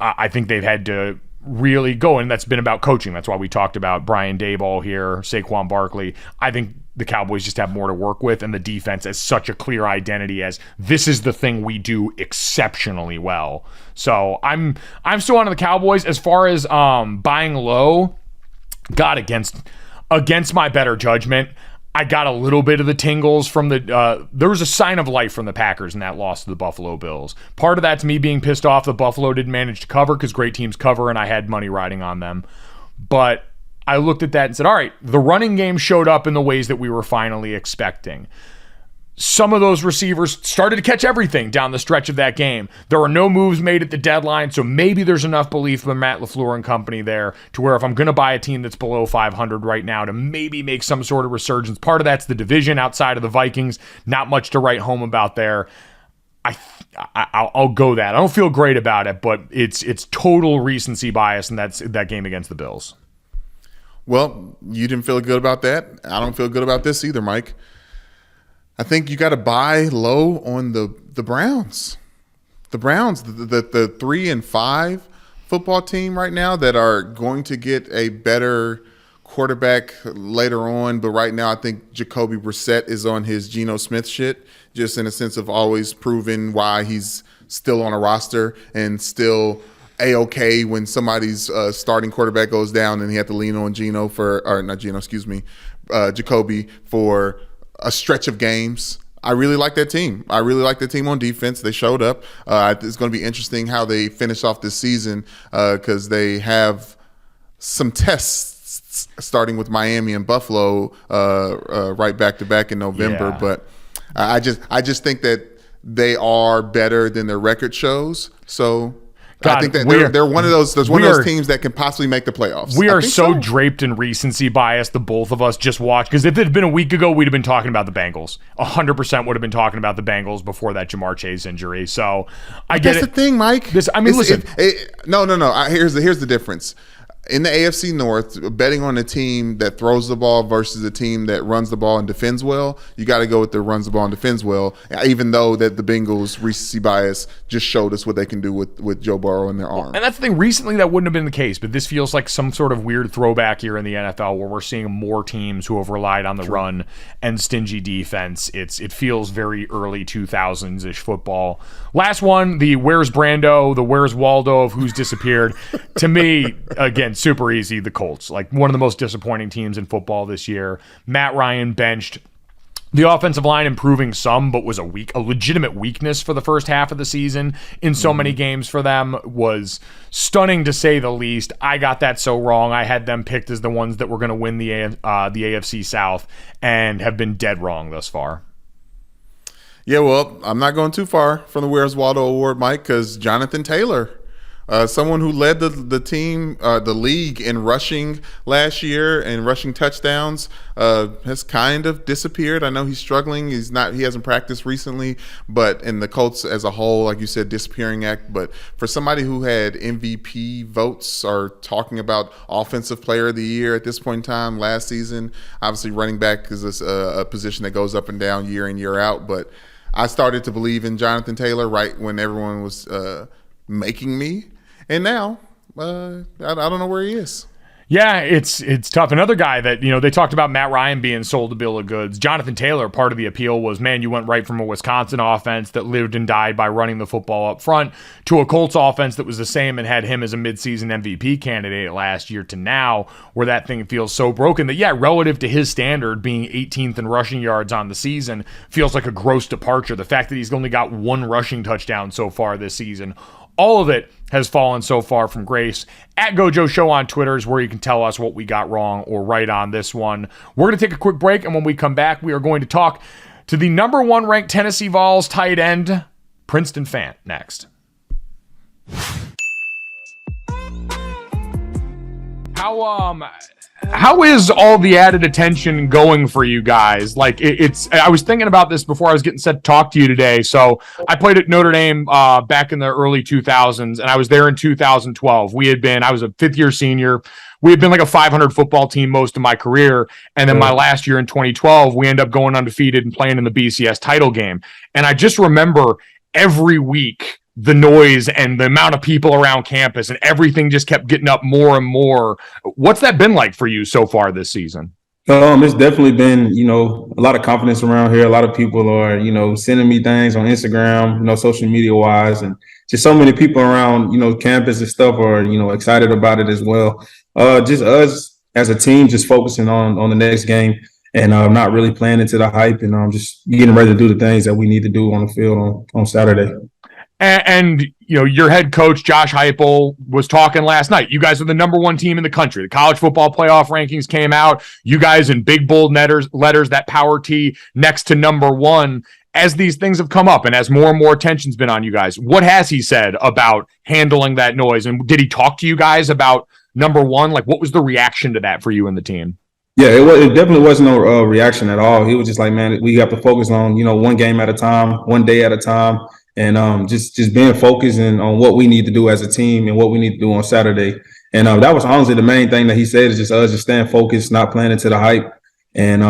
I think they've had to really go, and that's been about coaching. That's why we talked about Brian Daboll here, Saquon Barkley. I think the Cowboys just have more to work with, and the defense has such a clear identity as this is the thing we do exceptionally well. So I'm still on the Cowboys. As far as buying low, God, against my better judgment, I got a little bit of the tingles from there was a sign of life from the Packers in that loss to the Buffalo Bills. Part of that's me being pissed off that Buffalo didn't manage to cover, because great teams cover and I had money riding on them. But I looked at that and said, all right, the running game showed up in the ways that we were finally expecting. Some of those receivers started to catch everything down the stretch of that game. There were no moves made at the deadline, so maybe there's enough belief from Matt LaFleur and company there to where if I'm going to buy a team that's below 500 right now to maybe make some sort of resurgence. Part of that's the division outside of the Vikings. Not much to write home about there. I'll go that. I don't feel great about it, but it's total recency bias, and that's that game against the Bills. Well, you didn't feel good about that. I don't feel good about this either, Mike. I think you got to buy low on the Browns. The Browns, the 3-5 football team right now that are going to get a better quarterback later on. But right now I think Jacoby Brissett is on his Geno Smith shit, just in a sense of always proving why he's still on a roster and still A-okay when somebody's starting quarterback goes down and he had to lean on Jacoby for a stretch of games. I really like that team. I really like the team on defense. They showed up. It's going to be interesting how they finish off this season, because they have some tests starting with Miami and Buffalo right back to back in November. Yeah. But I just think that they are better than their record shows. So God, I think that they're one of those. There's one of those teams that can possibly make the playoffs. We are so draped in recency bias. The both of us just watched, because if it had been a week ago, we'd have been talking about the Bengals. 100% would have been talking about the Bengals before that Jamar Chase injury. So I get it. That's the thing, Mike. Listen. No. Here's the difference. In the AFC North, betting on a team that throws the ball versus a team that runs the ball and defends well, you got to go with the runs the ball and defends well, even though that the Bengals recency bias just showed us what they can do with Joe Burrow in their arm. And that's the thing. Recently, that wouldn't have been the case, but this feels like some sort of weird throwback here in the NFL where we're seeing more teams who have relied on the run and stingy defense. It feels very early 2000s-ish football. Last one, the where's Brando, the where's Waldo of who's disappeared. To me, again, super easy, the Colts. Like one of the most disappointing teams in football this year. Matt Ryan benched. The offensive line improving some, but was a legitimate weakness for the first half of the season in so many games for them. Was stunning to say the least. I got that so wrong. I had them picked as the ones that were going to win the AFC South and have been dead wrong thus far. Yeah, well, I'm not going too far from the Where's Waldo Award, Mike, because Jonathan Taylor, someone who led the team, the league in rushing last year and rushing touchdowns, has kind of disappeared. I know he's struggling. He hasn't practiced recently, but in the Colts as a whole, like you said, disappearing act. But for somebody who had MVP votes or talking about offensive player of the year at this point in time last season, obviously running back is a position that goes up and down year in, year out. But I started to believe in Jonathan Taylor right when everyone was making me. And now, I don't know where he is. Yeah, it's tough. Another guy that, they talked about Matt Ryan being sold a bill of goods. Jonathan Taylor, part of the appeal was, man, you went right from a Wisconsin offense that lived and died by running the football up front to a Colts offense that was the same and had him as a midseason MVP candidate last year to now where that thing feels so broken that, yeah, relative to his standard being 18th in rushing yards on the season feels like a gross departure. The fact that he's only got one rushing touchdown so far this season, all of it has fallen so far from grace. At Gojo Show on Twitter is where you can tell us what we got wrong or right on this one. We're going to take a quick break, and when we come back, we are going to talk to the number 1 ranked Tennessee Vols tight end, Princeton Fant, next. How is all the added attention going for you guys? Like I was thinking about this before I was getting set to talk to you today. So I played at Notre Dame back in the early 2000s, and I was there in 2012. I was a 5th-year senior. We had been like a 500 football team most of my career. And then my last year in 2012, we ended up going undefeated and playing in the BCS title game. And I just remember every week the noise and the amount of people around campus and everything just kept getting up more and more. What's that been like for you so far this season? It's definitely been, a lot of confidence around here. A lot of people are, sending me things on Instagram, social media wise, and just so many people around, campus and stuff are, excited about it as well. Just us as a team, just focusing on the next game and not really playing into the hype and just getting ready to do the things that we need to do on the field on Saturday. And your head coach, Josh Heupel, was talking last night. You guys are the number 1 team in the country. The college football playoff rankings came out. You guys in big, bold letters, that power T next to number 1. As these things have come up and as more and more attention's been on you guys, what has he said about handling that noise? And did he talk to you guys about number 1? Like, what was the reaction to that for you and the team? Yeah, it definitely wasn't no reaction at all. He was just like, man, we have to focus on, one game at a time, one day at a time. And just being focused on what we need to do as a team and what we need to do on Saturday. And that was honestly the main thing that he said is just us just staying focused, not playing into the hype, and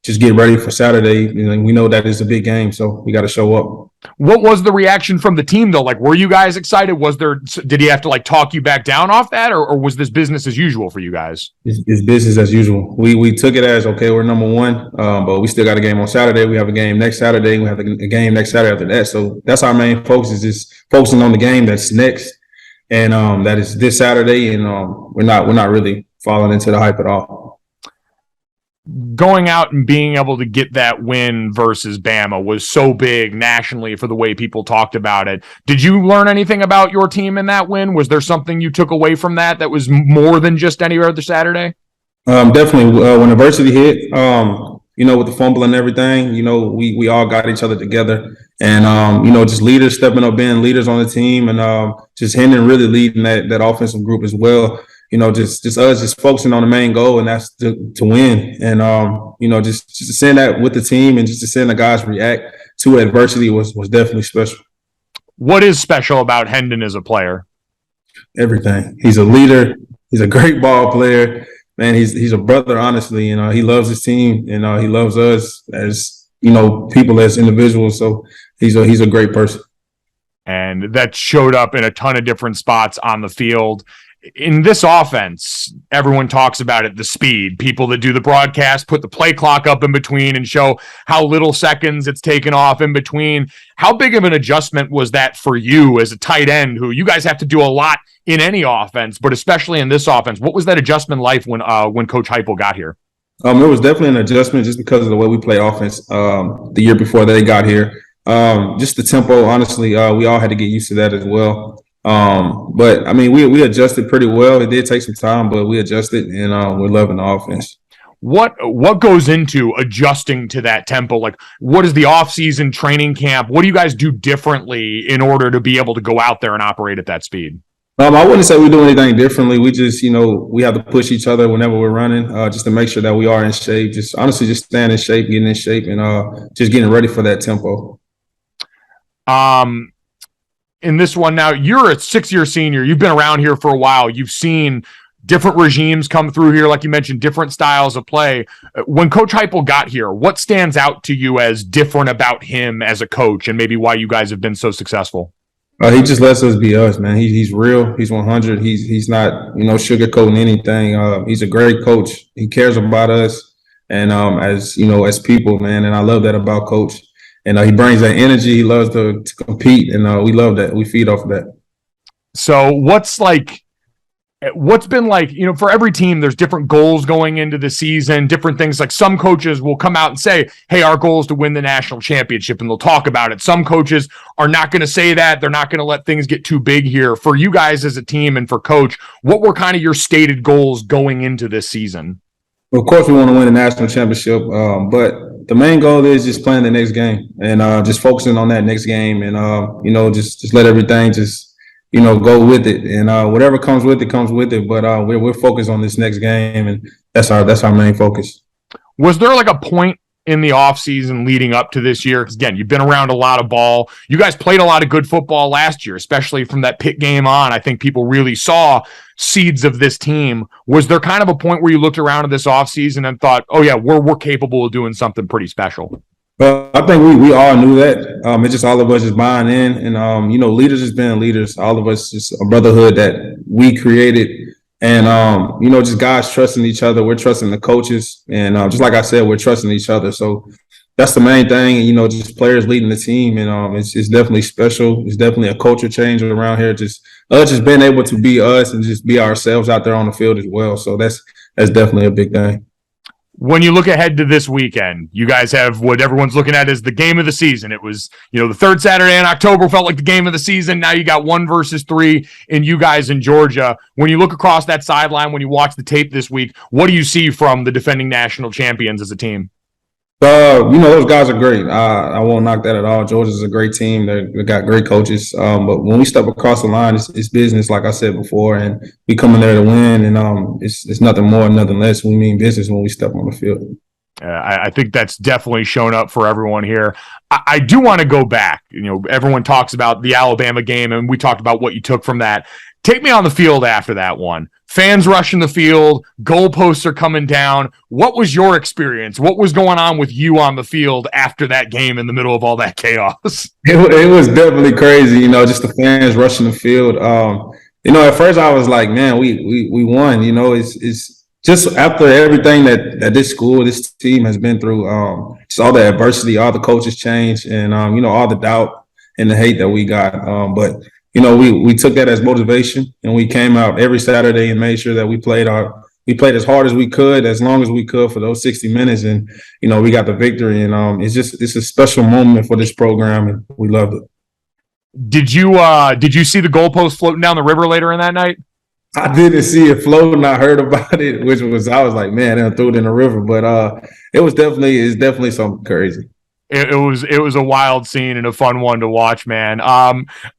just get ready for Saturday. We know that it's a big game, so we got to show up. What was the reaction from the team, though? Like, were you guys excited? Did he have to talk you back down off that, or was this business as usual for you guys? It's business as usual. We took it as, okay, we're number 1, but we still got a game on Saturday. We have a game next Saturday. We have a game next Saturday after that. So that's our main focus, is just focusing on the game that's next, and that is this Saturday. And we're not really falling into the hype at all. Going out and being able to get that win versus Bama was so big nationally for the way people talked about it. Did you learn anything about your team in that win? Was there something you took away from that was more than just any other Saturday? Definitely. When adversity hit, with the fumble and everything, we all got each other together, and just leaders stepping up, being leaders on the team, and just Hendon really leading that offensive group as well. Just us just focusing on the main goal, and that's to win. And, just seeing that with the team and just to seeing the guys react to adversity was definitely special. What is special about Hendon as a player? Everything. He's a leader. He's a great ball player. Man, he's a brother, honestly. He loves his team, and he loves us as, people, as individuals. So he's a great person. And that showed up in a ton of different spots on the field. In this offense, everyone talks about it, the speed. People that do the broadcast put the play clock up in between and show how little seconds it's taken off in between. How big of an adjustment was that for you as a tight end, who you guys have to do a lot in any offense, but especially in this offense? What was that adjustment like when Coach Heupel got here? It was definitely an adjustment just because of the way we play offense the year before they got here. Just the tempo, honestly, we all had to get used to that as well. But I mean, we adjusted pretty well. It did take some time, but we adjusted, and we're loving the offense. What goes into adjusting to that tempo? Like, what is the off-season training camp? What do you guys do differently in order to be able to go out there and operate at that speed? I wouldn't say we do anything differently. We just, we have to push each other whenever we're running, just to make sure that we are in shape. Just honestly, just staying in shape, getting in shape, and just getting ready for that tempo. In this one now, you're a 6-year senior. You've been around here for a while. You've seen different regimes come through here, like you mentioned, different styles of play. When Coach Heupel got here, what stands out to you as different about him as a coach, and maybe why you guys have been so successful? He just lets us be us, man. He's real. He's 100. He's not, sugarcoating anything. He's a great coach. He cares about us, and as people, man. And I love that about Coach. And he brings that energy. He loves to compete, and we love that. We feed off of that. So what's been like, for every team, there's different goals going into the season, different things. Like some coaches will come out and say, hey, our goal is to win the national championship, and they'll talk about it. Some coaches are not going to say that. They're not going to let things get too big here. For you guys as a team and for Coach, what were kind of your stated goals going into this season? Well, of course, we want to win the national championship, but the main goal is just playing the next game and just focusing on that next game and, just let everything just – go with it, and whatever comes with it comes with it. But we're focused on this next game, and that's our main focus. Was there like a point in the offseason leading up to this year? Because again, you've been around a lot of ball. You guys played a lot of good football last year, especially from that Pitt game on. I think people really saw seeds of this team. Was there kind of a point where you looked around at this offseason and thought, oh yeah, we're capable of doing something pretty special? Well, I think we all knew that. It's just all of us just buying in, and leaders just being leaders. All of us just a brotherhood that we created, and just guys trusting each other. We're trusting the coaches, and just like I said, we're trusting each other. So that's the main thing. Just players leading the team, and it's definitely special. It's definitely a culture change around here. Just being able to be us and just be ourselves out there on the field as well. So that's definitely a big thing. When you look ahead to this weekend, you guys have what everyone's looking at as the game of the season. It was, the third Saturday in October felt like the game of the season. Now you got 1 versus 3 in you guys in Georgia. When you look across that sideline, when you watch the tape this week, what do you see from the defending national champions as a team? Those guys are great. I won't knock that at all. Georgia's a great team. They got great coaches. But when we step across the line, it's business, like I said before, and we come in there to win. And it's nothing more, nothing less. We mean business when we step on the field. I think that's definitely shown up for everyone here. I do want to go back. Everyone talks about the Alabama game, and we talked about what you took from that. Take me on the field after that one. Fans rushing the field, goalposts are coming down. What was your experience? What was going on with you on the field after that game in the middle of all that chaos? It was definitely crazy, just the fans rushing the field. At first I was like, man, we won. It's just after everything that this school, this team has been through, just all the adversity, all the coaches changed, and all the doubt and the hate that we got. But we took that as motivation, and we came out every Saturday and made sure that we played as hard as we could, as long as we could for those 60 minutes. And, we got the victory, and it's a special moment for this program, and we loved it. Did you see the goalpost floating down the river later in that night? I didn't see it floating. I heard about it, I was like, man, they threw it in the river. But it's definitely something crazy. It was a wild scene and a fun one to watch, man.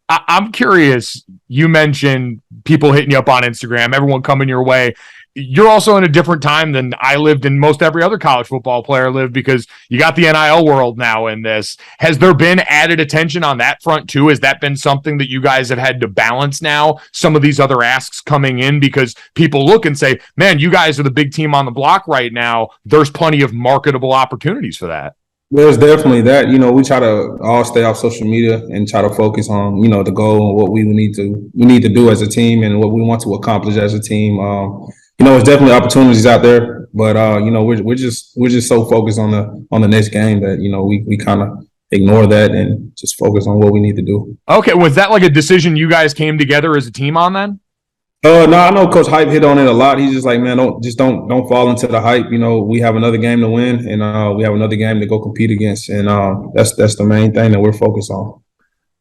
I'm curious. You mentioned people hitting you up on Instagram, everyone coming your way. You're also in a different time than I lived and most every other college football player lived, because you got the NIL world now in this. Has there been added attention on that front too? Has that been something that you guys have had to balance now? Some of these other asks coming in because people look and say, man, you guys are the big team on the block right now. There's plenty of marketable opportunities for that. There's definitely that. We try to all stay off social media and try to focus on, the goal and what we need to do as a team and what we want to accomplish as a team. There's definitely opportunities out there, but we're just so focused on the next game that we kind of ignore that and just focus on what we need to do. Okay, was that like a decision you guys came together as a team on then? No, I know Coach Hype hit on it a lot. He's just like, man, don't fall into the hype. We have another game to win, and we have another game to go compete against, and that's the main thing that we're focused on.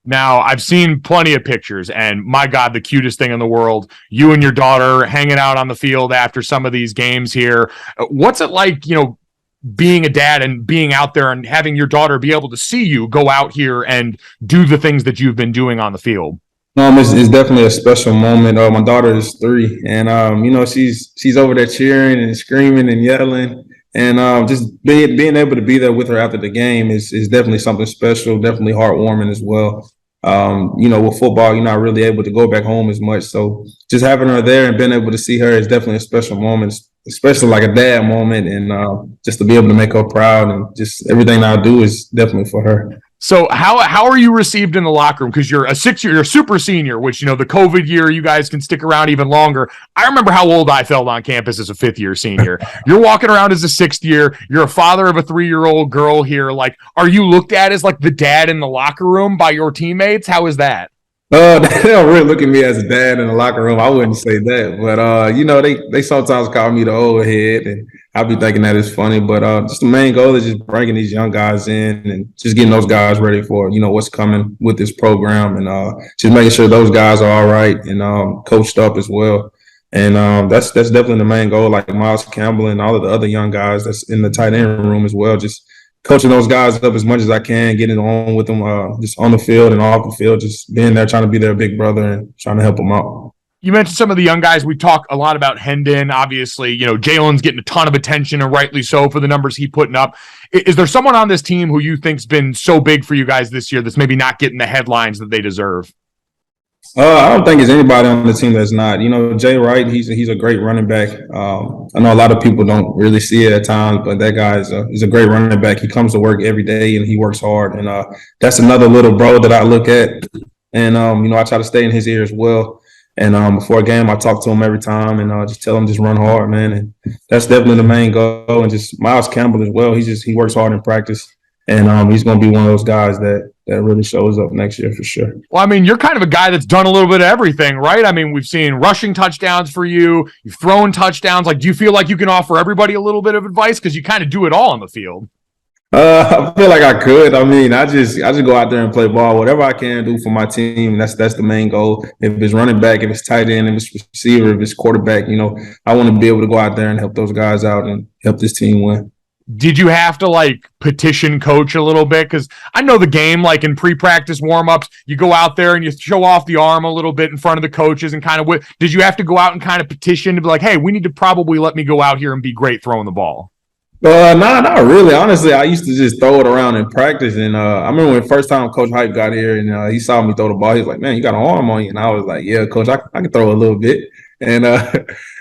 Now, I've seen plenty of pictures, and my God, the cutest thing in the world, you and your daughter hanging out on the field after some of these games here. What's it like, being a dad and being out there and having your daughter be able to see you go out here and do the things that you've been doing on the field? It's definitely a special moment. My daughter is 3, and she's over there cheering and screaming and yelling, and just being able to be there with her after the game is definitely something special. Definitely heartwarming as well. With football, you're not really able to go back home as much, so just having her there and being able to see her is definitely a special moment, especially like a dad moment, and just to be able to make her proud, and just everything I do is definitely for her. So how are you received in the locker room? Because you're a 6 year, you're a super senior, which, the COVID year, you guys can stick around even longer. I remember how old I felt on campus as a 5th year senior. You're walking around as a 6th year. You're a father of a 3-year-old girl here. Like, are you looked at as like the dad in the locker room by your teammates? How is that? They don't really look at me as a dad in the locker room. I wouldn't say that, but they sometimes call me the old head, and I'll be thinking that is funny. But just the main goal is just bringing these young guys in and just getting those guys ready for what's coming with this program, and just making sure those guys are all right and coached up as well. And that's definitely the main goal. Like Miles Campbell and all of the other young guys that's in the tight end room as well. Just coaching those guys up as much as I can, getting on with them just on the field and off the field, just being there, trying to be their big brother and trying to help them out. You mentioned some of the young guys. We talk a lot about Hendon. Obviously, Jalen's getting a ton of attention, and rightly so, for the numbers he's putting up. Is there someone on this team who you think's been so big for you guys this year that's maybe not getting the headlines that they deserve? I don't think there's anybody on the team that's not. Jay Wright, he's a great running back. I know a lot of people don't really see it at times, but that guy he's a great running back. He comes to work every day and he works hard. And that's another little bro that I look at. And, I try to stay in his ear as well. And before a game, I talk to him every time and just tell him just run hard, man. And that's definitely the main goal. And just Miles Campbell as well. He works hard in practice. And he's going to be one of those guys that really shows up next year for sure. Well, I mean, you're kind of a guy that's done a little bit of everything, right? I mean, we've seen rushing touchdowns for you. You've thrown touchdowns. Like, do you feel like you can offer everybody a little bit of advice? Because you kind of do it all on the field. I feel like I could. I mean, I just go out there and play ball. Whatever I can do for my team, that's the main goal. If it's running back, if it's tight end, if it's receiver, if it's quarterback, I want to be able to go out there and help those guys out and help this team win. Did you have to petition coach a little bit? Because I know the game, in pre-practice warm-ups, you go out there and you show off the arm a little bit in front of the coaches and did you have to go out and kind of petition to be like, hey, we need to probably let me go out here and be great throwing the ball? Not really. Honestly, I used to just throw it around in practice. And I remember when the first time Coach Hype got here and he saw me throw the ball, he was like, man, you got an arm on you. And I was like, yeah, Coach, I can throw a little bit. And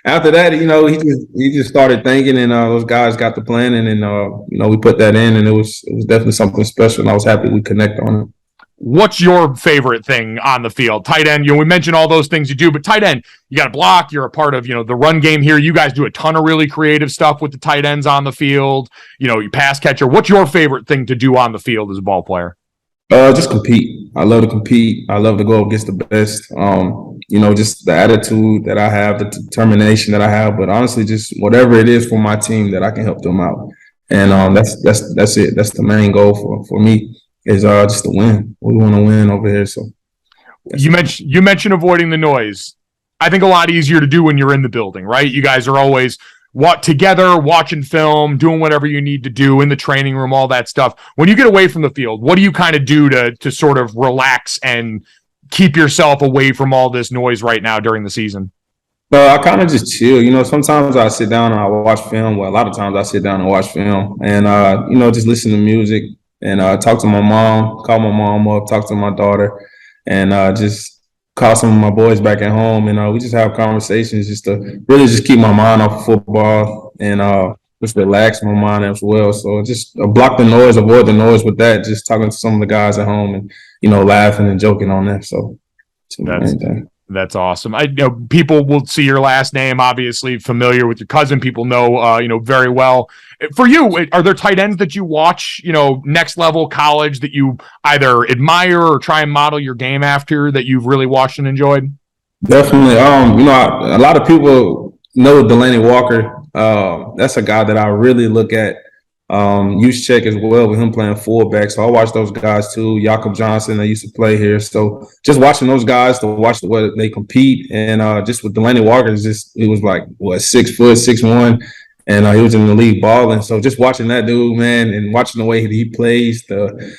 after that, he just started thinking, and those guys got the planning, and we put that in, and it was definitely something special, and I was happy we connect on it. What's your favorite thing on the field? Tight end, we mentioned all those things you do, but tight end, you got to block. You're a part of, the run game here. You guys do a ton of really creative stuff with the tight ends on the field. You pass catcher. What's your favorite thing to do on the field as a ball player? Just compete. I love to compete. I love to go against the best. Just the attitude that I have, the determination that I have, but honestly, just whatever it is for my team that I can help them out. And that's it. That's the main goal for me is just to win. We want to win over here. So you mentioned avoiding the noise. I think a lot easier to do when you're in the building, right? You guys are always together, watching film, doing whatever you need to do in the training room, all that stuff. When you get away from the field, what do you kind of do to sort of relax and keep yourself away from all this noise right now during the season? I kind of just chill. Sometimes I sit down and I watch film. Well, a lot of times I sit down and watch film and, just listen to music and talk to my mom, call my mom up, talk to my daughter, and just call some of my boys back at home, and we just have conversations just to really just keep my mind off of football and just relax my mind as well. So just block the noise, avoid the noise with that, just talking to some of the guys at home and, laughing and joking on that. So that's awesome. I know people will see your last name, obviously familiar with your cousin. People know, very well. For you, are there tight ends that you watch, next level college that you either admire or try and model your game after that you've really watched and enjoyed? Definitely. A lot of people know Delaney Walker. That's a guy that I really look at. Use check as well with him playing fullback. So I watch those guys too. Jakob Johnson, they used to play here. So just watching those guys to watch the way they compete. And just with Delaney Walker, it was like, 6 foot, 6'1", and he was in the league balling. So just watching that dude, man, and watching the way he plays, the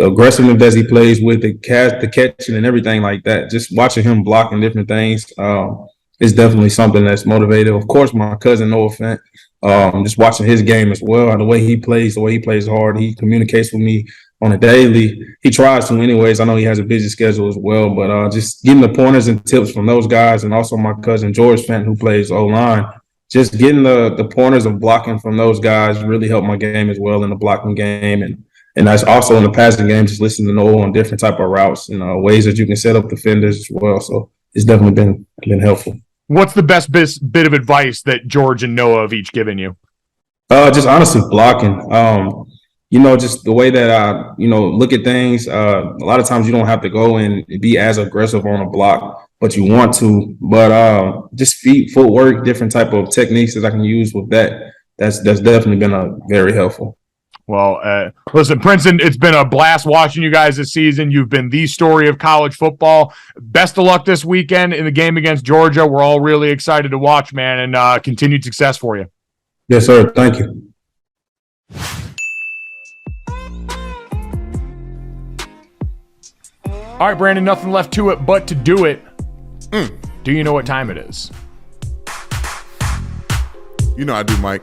aggressiveness that he plays with, the catching and everything like that, just watching him blocking different things is definitely something that's motivated. Of course, my cousin Noah Fant. Just watching his game as well, the way he plays hard. He communicates with me on a daily. He tries to anyways. I know he has a busy schedule as well, but just getting the pointers and tips from those guys, and also my cousin George Fant, who plays O-line, just getting the pointers of blocking from those guys really helped my game as well in the blocking game. And that's also in the passing game, just listening to Noah on different type of routes and ways that you can set up defenders as well. So it's definitely been helpful. What's the best bit of advice that George and Noah have each given you? Just honestly blocking. Just the way that I, look at things. A lot of times you don't have to go and be as aggressive on a block, but you want to. But just feet, footwork, different type of techniques that I can use with that. That's definitely been very helpful. Well, listen, Princeton, it's been a blast watching you guys this season. You've been the story of college football. Best of luck this weekend in the game against Georgia. We're all really excited to watch, man, and continued success for you. Yes, sir. Thank you. All right, Brandon, nothing left to it but to do it. Do you know what time it is? You know I do, Mike.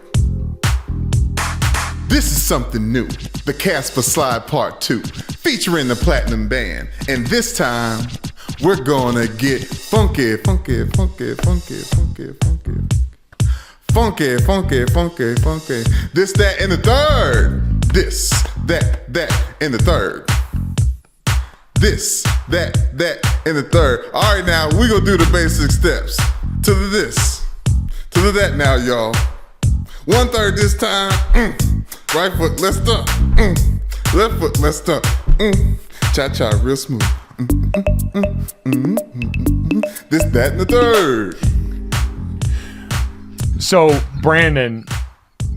This is something new. The Casper Slide Part 2, featuring the Platinum Band. And this time, we're gonna get funky, funky, funky, funky, funky, funky. Funky, funky, funky, funky. This, that, and the third. This, that, and the third. This, that, and the third. All right, now, we're gonna do the basic steps. To the this, to the that now, y'all. 1/3 this time. Right foot, let's stomp. Left foot, let's stomp. Cha-cha, real smooth. This, that, and the third. So, Brandon,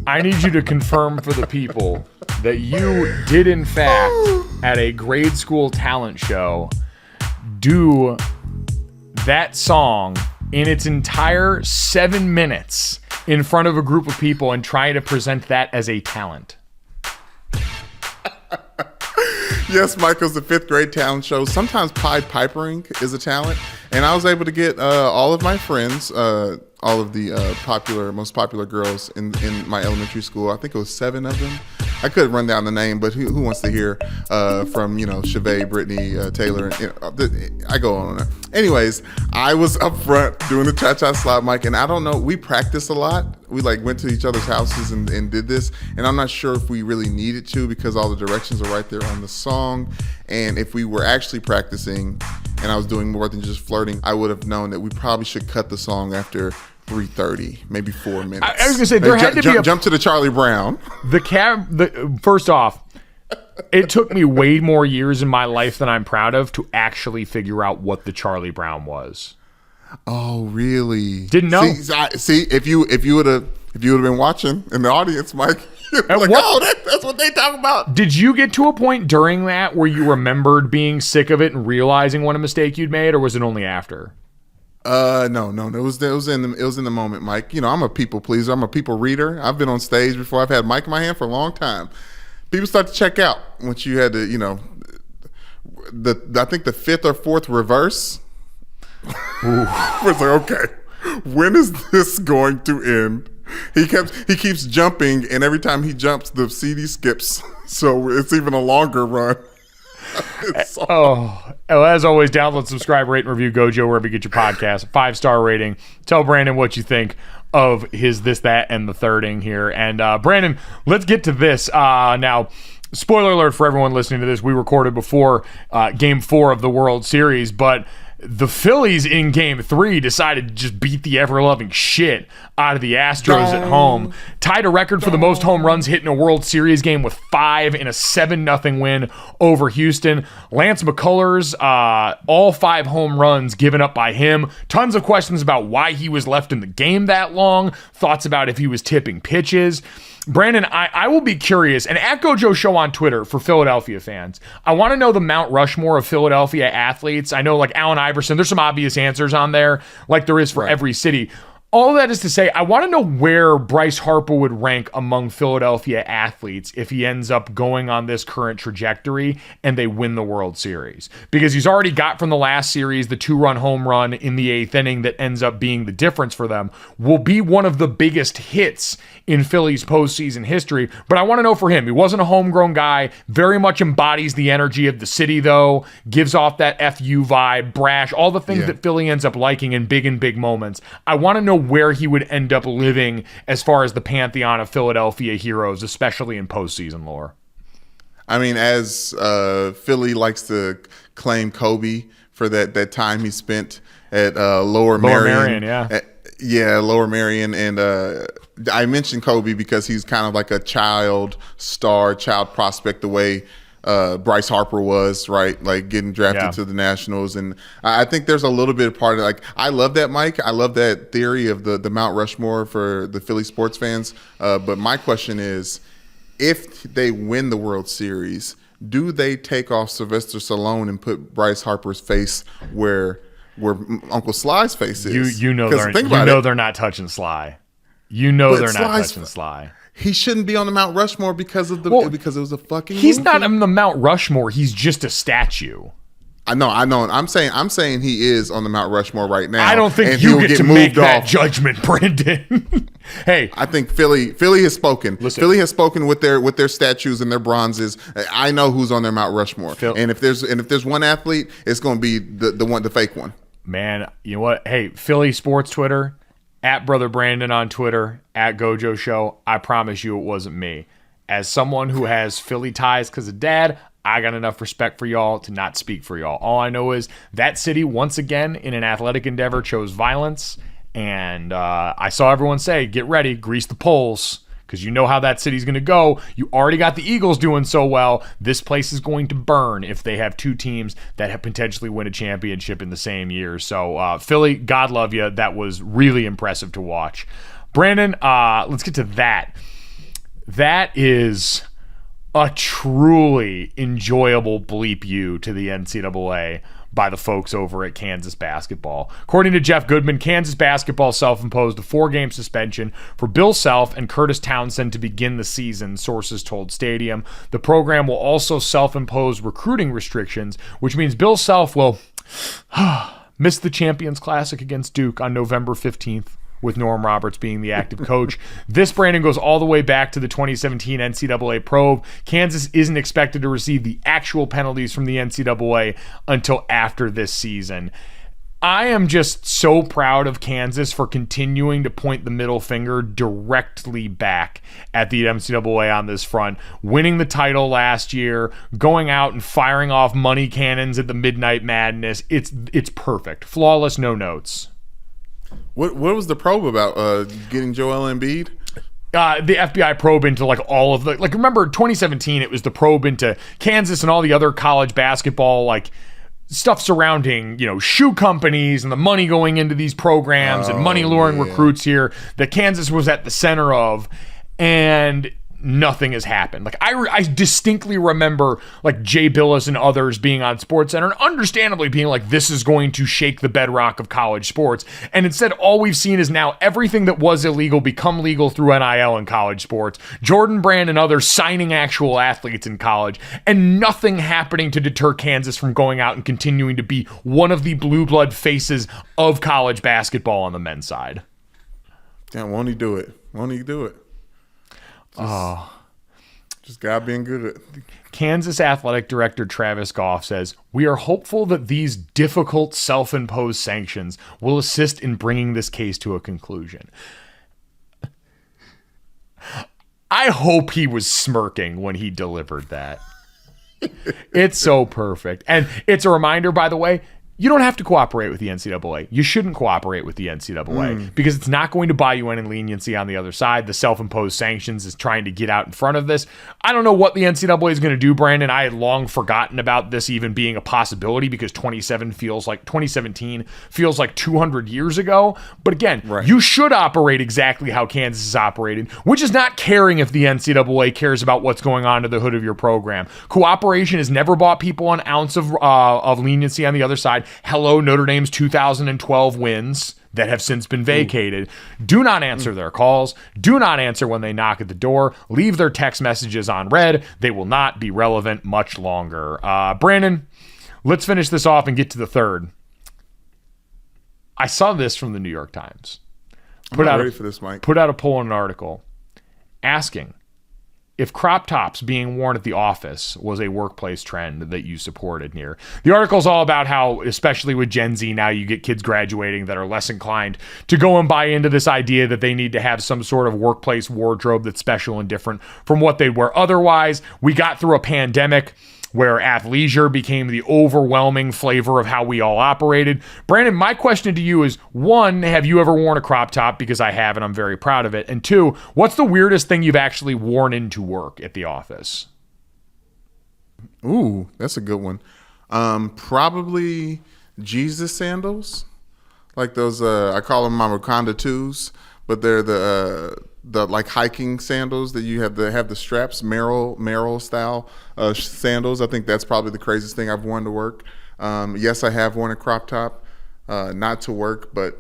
I need you to confirm for the people that you did, in fact, at a grade school talent show, do that song in its entire 7 minutes in front of a group of people and try to present that as a talent. Yes, Michael's the 5th grade talent show. Sometimes Pied Pipering is a talent. And I was able to get all of my friends, all of the most popular girls in my elementary school. I think it was 7 of them. I could run down the name, but who wants to hear from, Chevette, Brittany, Taylor. I go on and on. Anyways, I was up front doing the cha-cha slide mic, and I don't know, we practiced a lot. We went to each other's houses and did this, and I'm not sure if we really needed to because all the directions are right there on the song. And if we were actually practicing and I was doing more than just flirting, I would have known that we probably should cut the song after 3:30, maybe 4 minutes. I was gonna say there had to be jump to the Charlie Brown. First off, it took me way more years in my life than I'm proud of to actually figure out what the Charlie Brown was. Oh, really? Didn't know. See, if you would have been watching in the audience, Mike, that's what they talk about. Did you get to a point during that where you remembered being sick of it and realizing what a mistake you'd made, or was it only after? No. It was in the moment, Mike. I'm a people pleaser. I'm a people reader. I've been on stage before. I've had mic in my hand for a long time. People start to check out once you had to, I think the 5th or 4th reverse. It's like, okay, when is this going to end? He keeps jumping, and every time he jumps, the CD skips, so it's even a longer run. As always, download, subscribe, rate, and review Gojo wherever you get your podcast. 5-star rating. Tell Brandon what you think of his this, that, and the thirding here. And Brandon, let's get to this now. Spoiler alert for everyone listening to this: we recorded before Game 4 of the World Series, but the Phillies in Game 3 decided to just beat the ever-loving shit out of the Astros at home. Tied a record for the most home runs hit in a World Series game with 5 in a 7-0 win over Houston. Lance McCullers, all 5 home runs given up by him. Tons of questions about why he was left in the game that long. Thoughts about if he was tipping pitches. Brandon, I will be curious, and at Gojo Show on Twitter for Philadelphia fans, I want to know the Mount Rushmore of Philadelphia athletes. I know, like Allen Iverson, there's some obvious answers on there, like there is for every city. All of that is to say, I want to know where Bryce Harper would rank among Philadelphia athletes if he ends up going on this current trajectory and they win the World Series. Because he's already got from the last series the 2-run home run in the 8th inning that ends up being the difference for them. Will be one of the biggest hits in Philly's postseason history. But I want to know for him. He wasn't a homegrown guy. Very much embodies the energy of the city, though. Gives off that FU vibe, brash, all the things that Philly ends up liking in big moments. I want to know where he would end up living as far as the pantheon of Philadelphia heroes, especially in postseason lore. I mean, as Philly likes to claim Kobe for that time he spent at Lower Merion. Lower Merion. And I mentioned Kobe because he's kind of like a child prospect the way Bryce Harper was, right? Like getting drafted to the Nationals. And I think there's a little bit of part of like, I love that, Mike. I love that theory of the Mount Rushmore for the Philly sports fans. But my question is, if they win the World Series, do they take off Sylvester Stallone and put Bryce Harper's face where Uncle Sly's face is? You know they're not touching Sly. They're not touching Sly. He shouldn't be on the Mount Rushmore because it was a fucking He's movie. not on the Mount Rushmore. He's just a statue. I know. I'm saying he is on the Mount Rushmore right now. I don't think you get to make that judgment, Brandon. Hey, I think Philly has spoken. Listen, Philly has spoken with their statues and their bronzes. I know who's on their Mount Rushmore. And if there's one athlete, it's going to be the fake one. Man, you know what? Hey, Philly sports Twitter, at Brother Brandon on Twitter, at Gojo Show. I promise you it wasn't me. As someone who has Philly ties because of dad, I got enough respect for y'all to not speak for y'all. All I know is that city, once again, in an athletic endeavor, chose violence. And I saw everyone say, get ready, grease the polls, because you know how that city's going to go. You already got the Eagles doing so well. This place is going to burn if they have two teams that have potentially win a championship in the same year. So, Philly, God love you. That was really impressive to watch. Brandon, let's get to that. That is a truly enjoyable bleep you to the NCAA by the folks over at Kansas basketball. According to Jeff Goodman, Kansas basketball self-imposed a 4-game suspension for Bill Self and Curtis Townsend to begin the season, sources told Stadium. The program will also self-impose recruiting restrictions, which means Bill Self will miss the Champions Classic against Duke on November 15th. With Norm Roberts being the active coach. This, Brandon, goes all the way back to the 2017 NCAA probe. Kansas isn't expected to receive the actual penalties from the NCAA until after this season. I am just so proud of Kansas for continuing to point the middle finger directly back at the NCAA on this front. Winning the title last year, going out and firing off money cannons at the Midnight Madness. It's perfect. Flawless, no notes. What was the probe about? Getting Joel Embiid? The FBI probe into like all of the, like, remember 2017, it was the probe into Kansas and all the other college basketball, like stuff surrounding, shoe companies and the money going into these programs and money luring recruits here that Kansas was at the center of. And nothing has happened. Like I distinctly remember like Jay Billis and others being on SportsCenter and understandably being like, this is going to shake the bedrock of college sports. And instead, all we've seen is now everything that was illegal become legal through NIL in college sports. Jordan Brand and others signing actual athletes in college, and nothing happening to deter Kansas from going out and continuing to be one of the blue blood faces of college basketball on the men's side. Yeah, won't he do it? Just God being good at it. Kansas Athletic Director Travis Goff says, "We are hopeful that these difficult self-imposed sanctions will assist in bringing this case to a conclusion." I hope he was smirking when he delivered that. It's so perfect. And it's a reminder, by the way, you don't have to cooperate with the NCAA. You shouldn't cooperate with the NCAA because it's not going to buy you any leniency on the other side. The self-imposed sanctions is trying to get out in front of this. I don't know what the NCAA is going to do, Brandon. I had long forgotten about this even being a possibility because 2017 feels like 200 years ago. But again, You should operate exactly how Kansas is operating, which is not caring if the NCAA cares about what's going on to the hood of your program. Cooperation has never bought people an ounce of leniency on the other side. Hello, Notre Dame's 2012 wins that have since been vacated. Do not answer their calls. Do not answer when they knock at the door. Leave their text messages on red. They will not be relevant much longer. Brandon, let's finish this off and get to the third. I saw this from the New York Times. I'm ready for this, Mike. Put out a poll in an article asking, if crop tops being worn at the office was a workplace trend that you supported near. The article's all about how, especially with Gen Z, now you get kids graduating that are less inclined to go and buy into this idea that they need to have some sort of workplace wardrobe that's special and different from what they wear otherwise. We got through a pandemic where athleisure became the overwhelming flavor of how we all operated. Brandon, my question to you is, one, have you ever worn a crop top? Because I have, and I'm very proud of it. And two, what's the weirdest thing you've actually worn into work at the office? Ooh, that's a good one. Probably Jesus sandals. Like those, I call them my Wakanda 2s, but they're the like hiking sandals that you have the straps, Merrill style sandals. I think that's probably the craziest thing I've worn to work. Yes, I have worn a crop top, not to work, but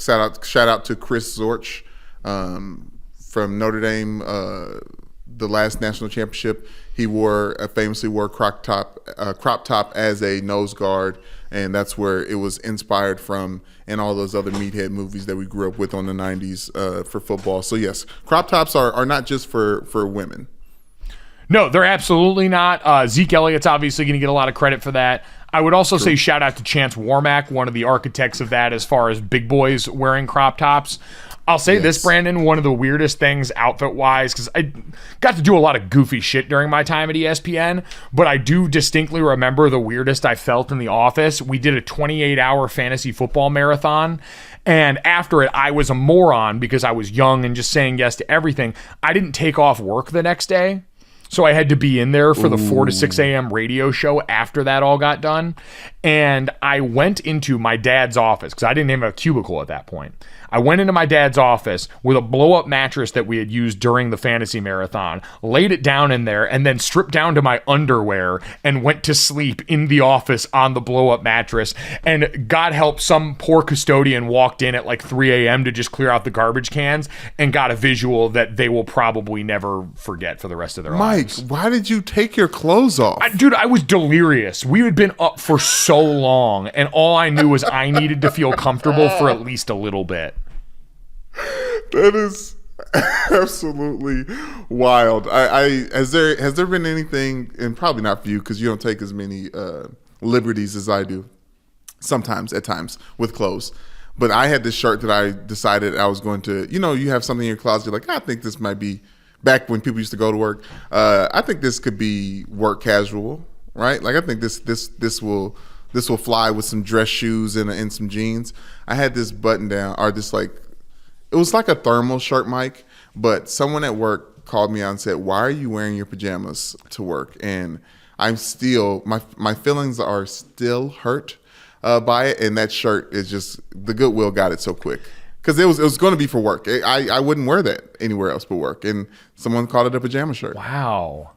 shout out to Chris Zorch from Notre Dame, the last national championship. He famously wore crop top as a nose guard, and that's where it was inspired from, and all those other meathead movies that we grew up with on the 90s for football. So yes, crop tops are not just for women. No, they're absolutely not. Zeke Elliott's obviously going to get a lot of credit for that. I would also say shout out to Chance Warmack, one of the architects of that as far as big boys wearing crop tops. I'll say this, Brandon, one of the weirdest things outfit-wise, because I got to do a lot of goofy shit during my time at ESPN, but I do distinctly remember the weirdest I felt in the office. We did a 28-hour fantasy football marathon, and after it, I was a moron because I was young and just saying yes to everything. I didn't take off work the next day. So I had to be in there for the 4 to 6 a.m. radio show after that all got done. And I went into my dad's office because I didn't have a cubicle at that point. I went into my dad's office with a blow-up mattress that we had used during the fantasy marathon, laid it down in there, and then stripped down to my underwear and went to sleep in the office on the blow-up mattress. And God help, some poor custodian walked in at like 3 a.m. to just clear out the garbage cans and got a visual that they will probably never forget for the rest of their lives. Mike, why did you take your clothes off? Dude, I was delirious. We had been up for so long, and all I knew was I needed to feel comfortable for at least a little bit. That is absolutely wild. Has there been anything, and probably not for you because you don't take as many liberties as I do at times with clothes, but I had this shirt that I decided I was going to, you have something in your closet, you're like, I think this might be, back when people used to go to work, I think this could be work casual, right? Like I think this will fly with some dress shoes and some jeans. I had this button down, or this it was like a thermal shirt, Mike, but someone at work called me out and said, why are you wearing your pajamas to work? And I'm still, my feelings are still hurt by it. And that shirt is just, the Goodwill got it so quick. Because it was going to be for work. I wouldn't wear that anywhere else but work. And someone called it a pajama shirt. Wow.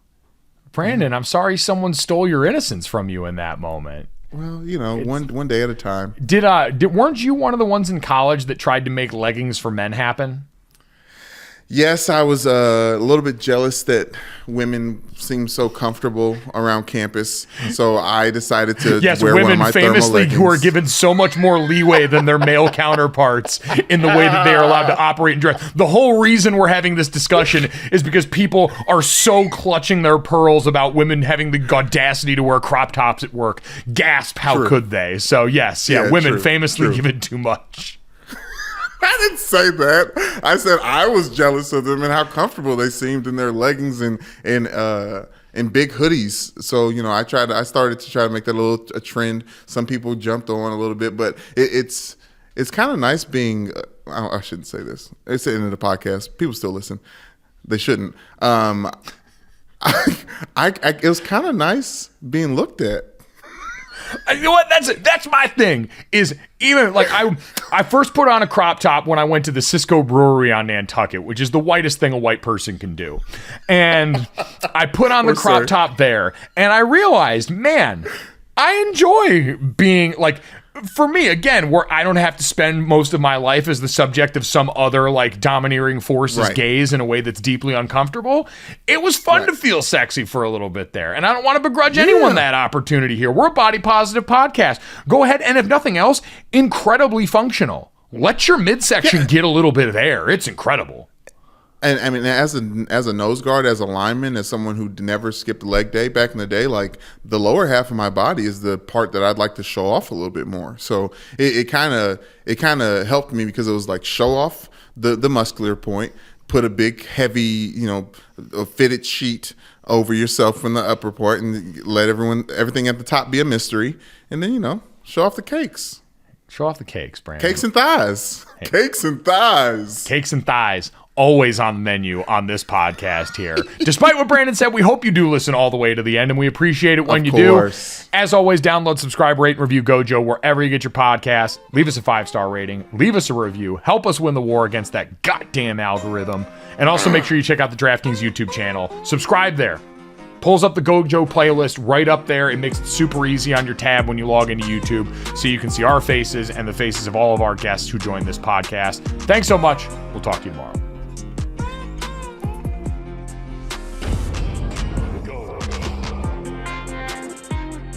Brandon, I'm sorry someone stole your innocence from you in that moment. Well, one day at a time. Weren't you one of the ones in college that tried to make leggings for men happen? Yes, I was a little bit jealous that women seem so comfortable around campus, so I decided to wear one of my thermal famously leggings. Who are given so much more leeway than their male counterparts in the way that they are allowed to operate and dress. The whole reason we're having this discussion is because people are so clutching their pearls about women having the audacity to wear crop tops at work. Gasp, how could they? So yes, women famously given too much. I didn't say that. I said I was jealous of them and how comfortable they seemed in their leggings and big hoodies. So I started to try to make that a trend. Some people jumped on a little bit, but it's kind of nice being. I shouldn't say this. It's the end of the podcast. People still listen. They shouldn't. It was kind of nice being looked at. You know what? That's my thing. Is even like I first put on a crop top when I went to the Cisco Brewery on Nantucket, which is the whitest thing a white person can do. And I put on the crop top there, and I realized, man, I enjoy being like. For me, again, where I don't have to spend most of my life as the subject of some other domineering force's gaze in a way that's deeply uncomfortable, it was fun to feel sexy for a little bit there. And I don't want to begrudge anyone that opportunity here. We're a body positive podcast. Go ahead, and if nothing else, incredibly functional. Let your midsection get a little bit of air. It's incredible. And I mean, as a nose guard, as a lineman, as someone who never skipped leg day back in the day, like the lower half of my body is the part that I'd like to show off a little bit more. So it kind of helped me because it was like show off the muscular point, put a big heavy, a fitted sheet over yourself from the upper part, and let everything at the top be a mystery, and then show off the cakes. Show off the cakes, Brandon. Cakes and thighs. Hey. Cakes and thighs. Cakes and thighs. Always on the menu on this podcast here. Despite what Brandon said, we hope you do listen all the way to the end, and we appreciate it when you do. As always, download, subscribe, rate, and review Gojo wherever you get your podcasts. Leave us a 5-star rating. Leave us a review. Help us win the war against that goddamn algorithm. And also make sure you check out the DraftKings YouTube channel. Subscribe there. Pulls up the Gojo playlist right up there. It makes it super easy on your tab when you log into YouTube so you can see our faces and the faces of all of our guests who join this podcast. Thanks so much. We'll talk to you tomorrow.